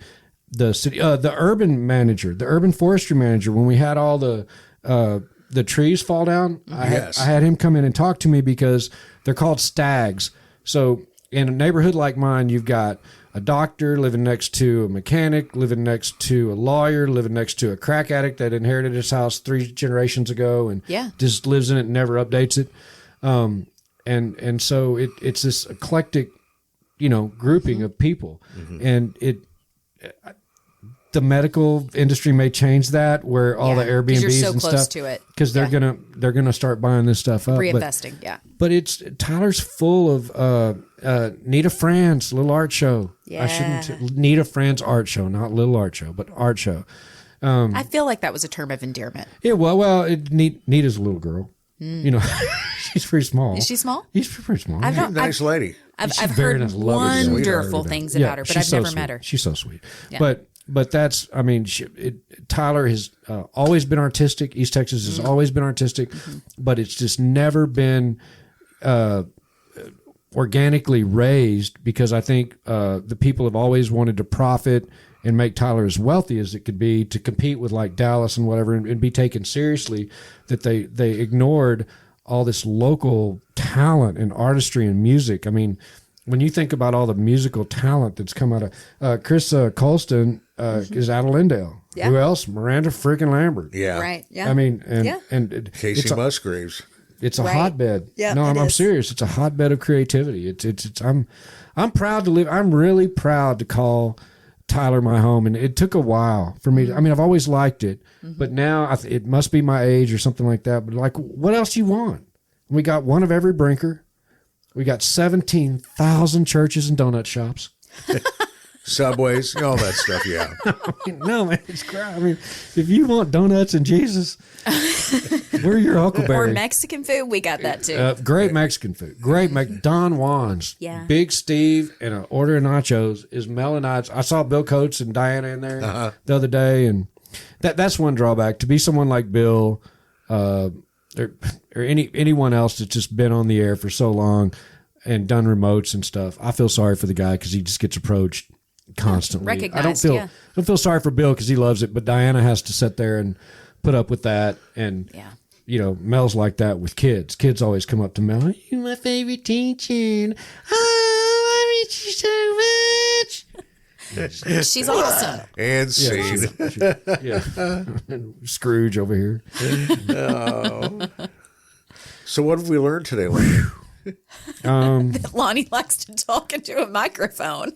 the city, the urban forestry manager, when we had all the trees fall down, I had him come in and talk to me because they're called stags. So in a neighborhood like mine, you've got a doctor living next to a mechanic, living next to a lawyer, living next to a crack addict that inherited his house 3 generations ago and just lives in it and never updates it. And so it's this eclectic, grouping of people. And the medical industry may change that, where all the Airbnbs you're so and close stuff, to it. because they're gonna start buying this stuff up, Reinvesting, But Tyler's full of Nita Fran's little art show. Yeah. I shouldn't Nita Fran's art show, not little art show, but art show. I feel like that was a term of endearment. Yeah, Nita's a little girl. She's pretty small. Is she small? She's pretty small. I've She's a not- nice lady. I've She's very heard nice, lovely, wonderful sweetheart. things about her, but she's I've so never sweet. met her. She's so sweet. Yeah. But that's, I mean, Tyler has always been artistic. East Texas has always been artistic, but it's just never been organically raised, because I think the people have always wanted to profit and make Tyler as wealthy as it could be to compete with like Dallas and whatever, and be taken seriously, that they ignored all this local talent and artistry and music. I mean, when you think about all the musical talent that's come out of Chris Colston is out of Lindale. Yeah. Who else? Miranda freaking Lambert. Yeah. Right. Yeah. I mean, and Casey Musgraves. it's a Right. hotbed. Yeah, no, it I'm is. serious. It's a hotbed of creativity. I'm proud to live. I'm really proud to call Tyler my home, and it took a while for me. I mean, I've always liked it, but now it must be my age or something like that. But like, what else you want? We got one of every Brinker. We got 17,000 churches and donut shops. Subways, all that stuff, yeah. No, man, it's crap. I mean, if you want donuts and Jesus, we're your Huckleberry. Or Mexican food, we got that too. Great Mexican food. Great Don Juan's. Yeah. Big Steve and an order of nachos is Melanites. I saw Bill Coates and Diana in there the other day, and that's one drawback. To be someone like Bill, or anyone else that's just been on the air for so long and done remotes and stuff, I feel sorry for the guy because he just gets approached constantly. Recognized, I don't feel sorry for Bill because he loves it, but Diana has to sit there and put up with that. And Mel's like that with kids. Kids always come up to Mel, "You're my favorite teacher. Oh, I miss you so much." She's awesome. And scene. Yeah. Scrooge over here. So what have we learned today, Lonnie? That Lonnie likes to talk into a microphone.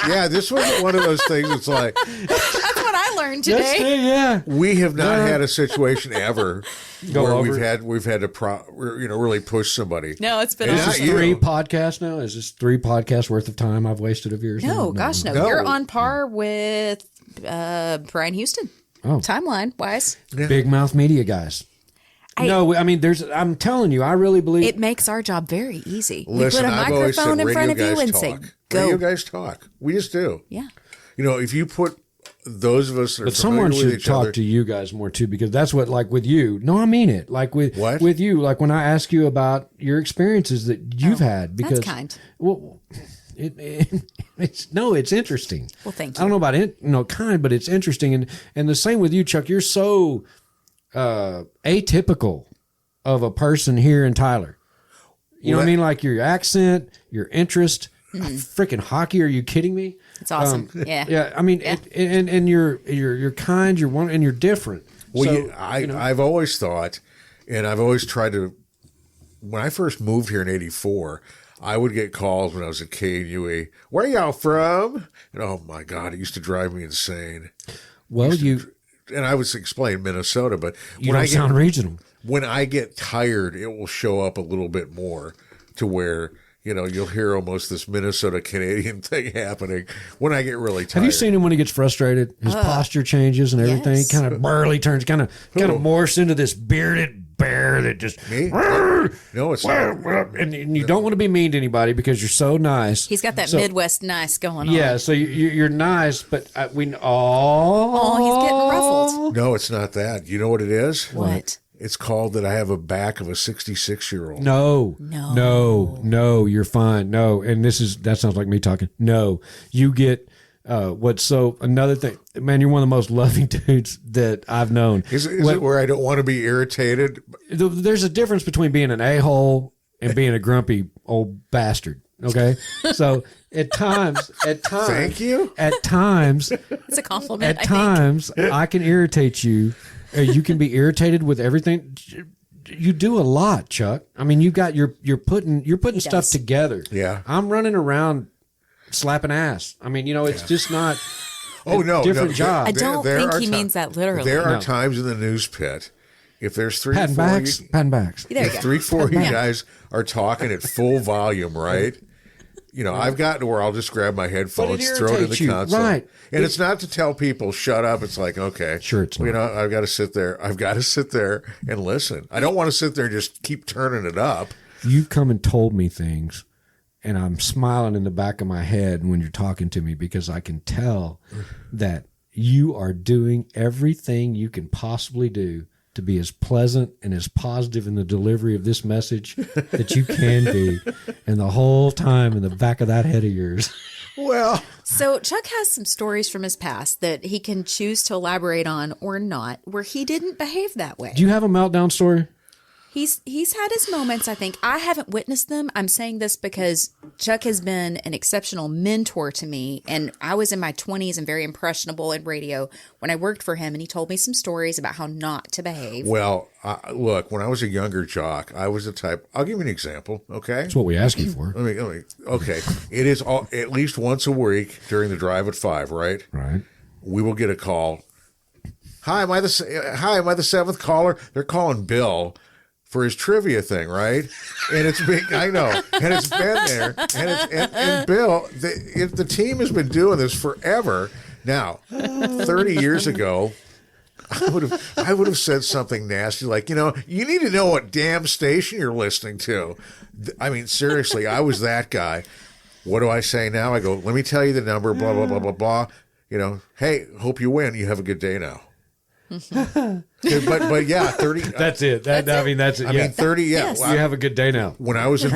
Yeah, this wasn't one of those things. It's like That's what I learned today. Yeah. we have not had a situation ever Go where over we've had to really push somebody. No, it's been It's awesome. not you. 3 podcasts now? Is this 3 podcasts worth of time I've wasted of yours? No, gosh, no. No. You're on par with Brian Houston. Oh. Timeline wise. Big mouth media guys. No, I mean, I'm telling you, I really believe It makes our job very easy. Listen, we put a I've always said microphone in radio front of you guys and talk. say, Radio go. guys talk. We just do. Yeah. You know, if you put those of us that are But someone familiar with should each talk other, to you guys more too, because that's what, like with you. No, I mean it. Like with you, like when I ask you about your experiences that you've had, because That's kind. Well, it's interesting. Well, thank I don't you. know about kind, but it's interesting, and the same with you, Chuck. You're so atypical of a person here in Tyler. You know what I mean? Like your accent, your interest, freaking hockey. Are you kidding me? It's awesome. Yeah. Yeah, I mean, and you're kind, and you're different. well, So, I've always thought, and I've always tried to. When I first moved here in '84, I would get calls when I was at KUE. Where y'all from? And oh my God, it used to drive me insane. well, And I would explain Minnesota, but you don't sound regional. when I get tired, it will show up a little bit more to where, you'll hear almost this Minnesota Canadian thing happening when I get really tired. Have you seen him when he gets frustrated? His posture changes and everything. yes. Kind of burly turns, kind of morphs into this bearded bear that just. Me? No, it's not. And you don't want to be mean to anybody because you're so nice. He's got that Midwest nice going on. Yeah, so you're nice, but we. Oh, he's getting ruffled. No, it's not that. You know what it is? What? It's called that I have a back of a 66-year-old. No, you're fine. No, and that sounds like me talking. No, you get another thing, man. You're one of the most loving dudes that I've known. Is it where I don't want to be irritated? There's a difference between being an a-hole and being a grumpy old bastard. Okay, so at times, Thank you. At times, It's a compliment. at times, I can irritate you. You can be irritated with everything. You do a lot, Chuck. I mean, you're putting stuff does. together. Yeah. I'm running around slapping ass. I mean, it's just not. Oh, no. different job. I don't think he means that literally. There are No. times in the news pit, if there's three, Patting four, backs, patting backs. There you go. 3, 4 of you guys are talking at full volume, right? I've gotten to where I'll just grab my headphones, throw it in irritates the you, console. right. And it's not to tell people, shut up. It's like, okay. Sure it's not. I've got to sit there. I've got to sit there and listen. I don't want to sit there and just keep turning it up. You've come and told me things, and I'm smiling in the back of my head when you're talking to me because I can tell that you are doing everything you can possibly do to be as pleasant and as positive in the delivery of this message that you can be. And the whole time in the back of that head of yours. Well, So Chuck has some stories from his past that he can choose to elaborate on or not, where he didn't behave that way. Do you have a meltdown story? He's had his moments, I think. I haven't witnessed them. I'm saying this because Chuck has been an exceptional mentor to me. And I was in my 20s and very impressionable in radio when I worked for him. And he told me some stories about how not to behave. well, look, when I was a younger jock, I was the type. I'll give you an example, okay? That's what we ask you for. Okay. It is at least once a week during the drive at 5, right? Right. We will get a call. Hi, am I the 7th caller? They're calling Bill for his trivia thing, right? And it's been, I know, and it's been there. And Bill, the team has been doing this forever. Now, 30 years ago, I would have said something nasty like, you need to know what damn station you're listening to. I mean, seriously, I was that guy. What do I say now? I go, let me tell you the number, blah, blah, blah, blah, blah. Hey, hope you win. You have a good day now. but yeah, 30. That's it. That's it. I mean, 30. Yeah, Yes. You have a good day now. When I was in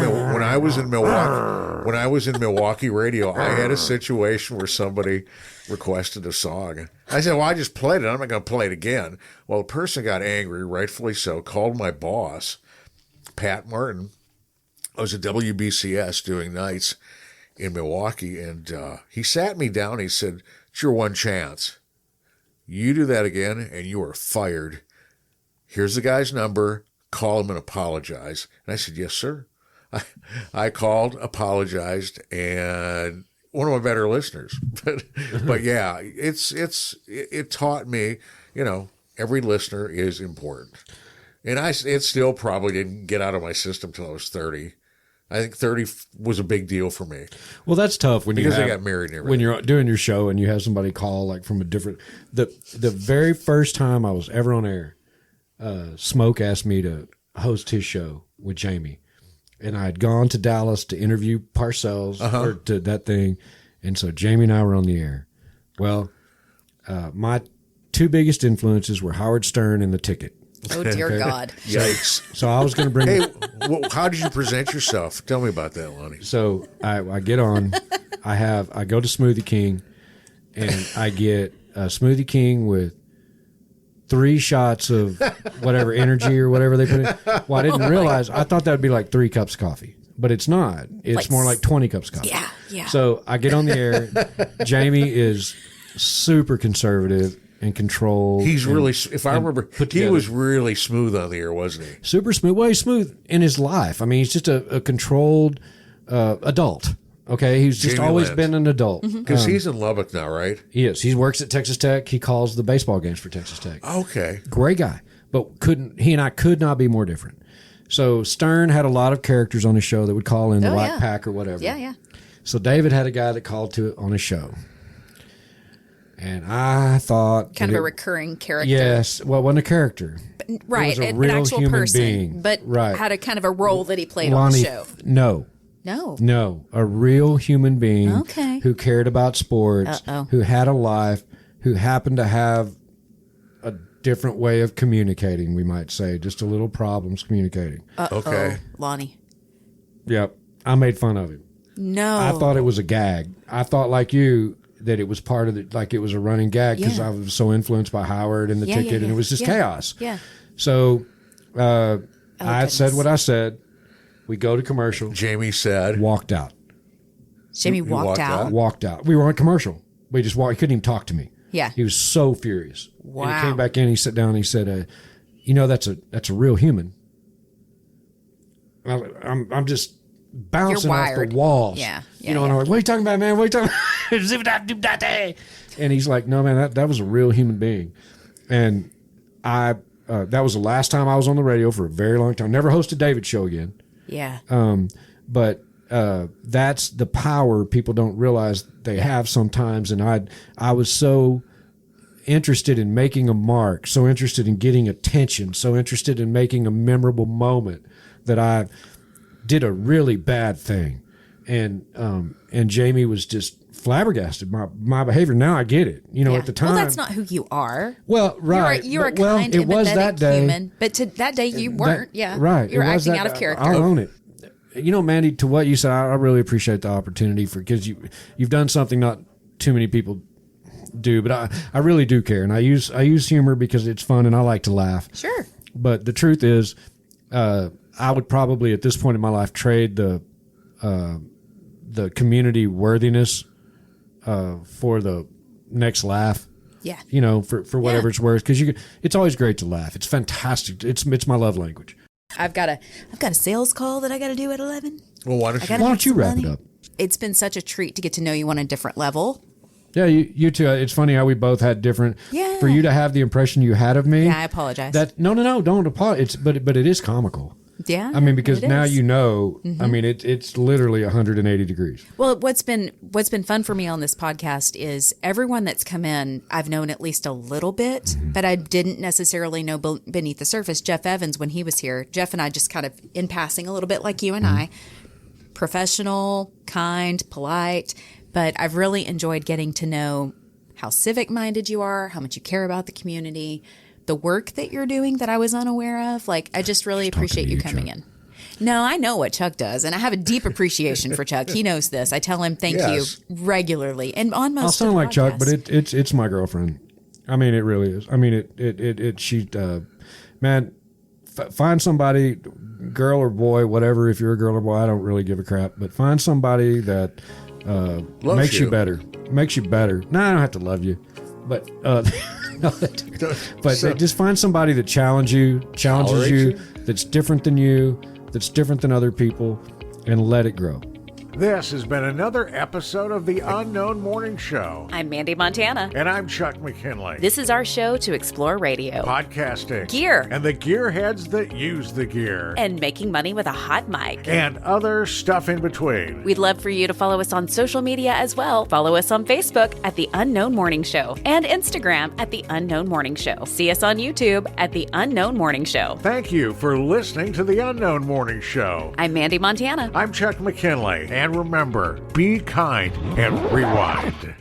Milwaukee radio, I had a situation where somebody requested a song. I said, "Well, I just played it. I'm not going to play it again." Well, the person got angry, rightfully so. Called my boss, Pat Martin. I was at WBCS doing nights in Milwaukee, and he sat me down. He said, "It's your one chance. You do that again, and you are fired. Here's the guy's number. call him and apologize. And I said, yes, sir. I called, apologized, and one of my better listeners. But yeah, it taught me, every listener is important. And it still probably didn't get out of my system till I was 30. I think 30 was a big deal for me. Well, that's tough because I got married and everything. When you're doing your show and you have somebody call like from a different. The very first time I was ever on air, Smoke asked me to host his show with Jamie, and I had gone to Dallas to interview Parcells or to that thing, and so Jamie and I were on the air. Well, my two biggest influences were Howard Stern and The Ticket. Oh, dear God. Yikes. So I was going to bring... Hey, how did you present yourself? Tell me about that, Lonnie. So I get on. I go to Smoothie King, and I get a Smoothie King with 3 shots of whatever energy or whatever they put in. Well, I didn't realize. I thought that would be like 3 cups of coffee, but it's not. It's more like 20 cups of coffee. Yeah. So I get on the air. Jamie is super conservative and controlled. He's really, if I remember, he was really smooth on the air, wasn't he? Super smooth. Well, he's smooth in his life. I mean, he's just a controlled adult. Okay, he's just Jamie always Lance. been an adult. Because he's in Lubbock now, right? He is. He works at Texas Tech. He calls the baseball games for Texas Tech. Okay. Great guy. But he and I could not be more different. So Stern had a lot of characters on his show that would call in the White Pack or whatever. Yeah. So David had a guy that called to it on his show. And I thought... Kind of a recurring character. Yes. Well, it wasn't a character. Right. It was a an actual human person. being. But had a kind of a role that he played Lonnie, on the show. No. A real human being who cared about sports, who had a life, who happened to have a different way of communicating, we might say. Just a little problems communicating. Okay. Lonnie. Yep. I made fun of him. No. I thought it was a gag. I thought, like you, that it was part of like it was a running gag because I was so influenced by Howard and The Ticket, and it was just chaos. Yeah. So I said what I said. We go to commercial. Jamie said. Walked out. Jamie walked out? Walked out. We were on commercial. We just walked. He couldn't even talk to me. Yeah. He was so furious. Wow. And he came back in. He sat down. And he said, that's a real human. I'm just bouncing off the walls. Yeah. And I'm like, what are you talking about, man? What are you talking about? And he's like, no, man, that was a real human being. And that was the last time I was on the radio for a very long time. Never hosted David's show again. Yeah. But that's the power people don't realize they have sometimes. And I was so interested in making a mark, so interested in getting attention, so interested in making a memorable moment that I did a really bad thing. And Jamie was just flabbergasted my behavior. Now I get it. At the time. Well, that's not who you are. Well, right. You're a kind, it was empathetic that day, human. But that day you weren't. Right. You're acting out of character. I'll own it. Mandee, to what you said, I really appreciate the opportunity because you've done something not too many people do, but I really do care. And I use humor because it's fun and I like to laugh. Sure. But the truth is, I would probably at this point in my life trade the community worthiness for the next laugh. Yeah. For whatever it's worth, because it's always great to laugh. It's fantastic. It's my love language. I've got a sales call that I got to do at 11. Well, why don't you wrap it up? It's been such a treat to get to know you on a different level. Yeah, you too. It's funny how we both had different. Yeah. For you to have the impression you had of me. Yeah, I apologize. No, don't apologize. But it is comical. Yeah. I mean, because now you know. Mm-hmm. I mean, it's literally 180 degrees. Well, what's been fun for me on this podcast is everyone that's come in, I've known at least a little bit, but I didn't necessarily know beneath the surface. Jeff Evans, when he was here, Jeff and I just kind of in passing a little bit like you and I, professional, kind, polite, but I've really enjoyed getting to know how civic-minded you are, how much you care about the community, the work that you're doing that I was unaware of. Like, I just really appreciate you coming in. No, I know what Chuck does, and I have a deep appreciation for Chuck. He knows this. I tell him thank you regularly, and on most. I'll sound like Chuck, but it's my girlfriend. I mean, it really is. I mean, find somebody, girl or boy, whatever. If you're a girl or boy, I don't really give a crap. But find somebody that makes you better. Makes you better. No, I don't have to love you, but. But just find somebody that challenges you, that's different than you, that's different than other people, and let it grow. This has been another episode of The Unknown Morning Show. I'm Mandee Montana. And I'm Chuck McKinley. This is our show to explore radio, podcasting, gear, and the gearheads that use the gear, and making money with a hot mic, and other stuff in between. We'd love for you to follow us on social media as well. Follow us on Facebook at The Unknown Morning Show and Instagram at The Unknown Morning Show. See us on YouTube at The Unknown Morning Show. Thank you for listening to The Unknown Morning Show. I'm Mandee Montana. I'm Chuck McKinley. And remember, be kind and rewind.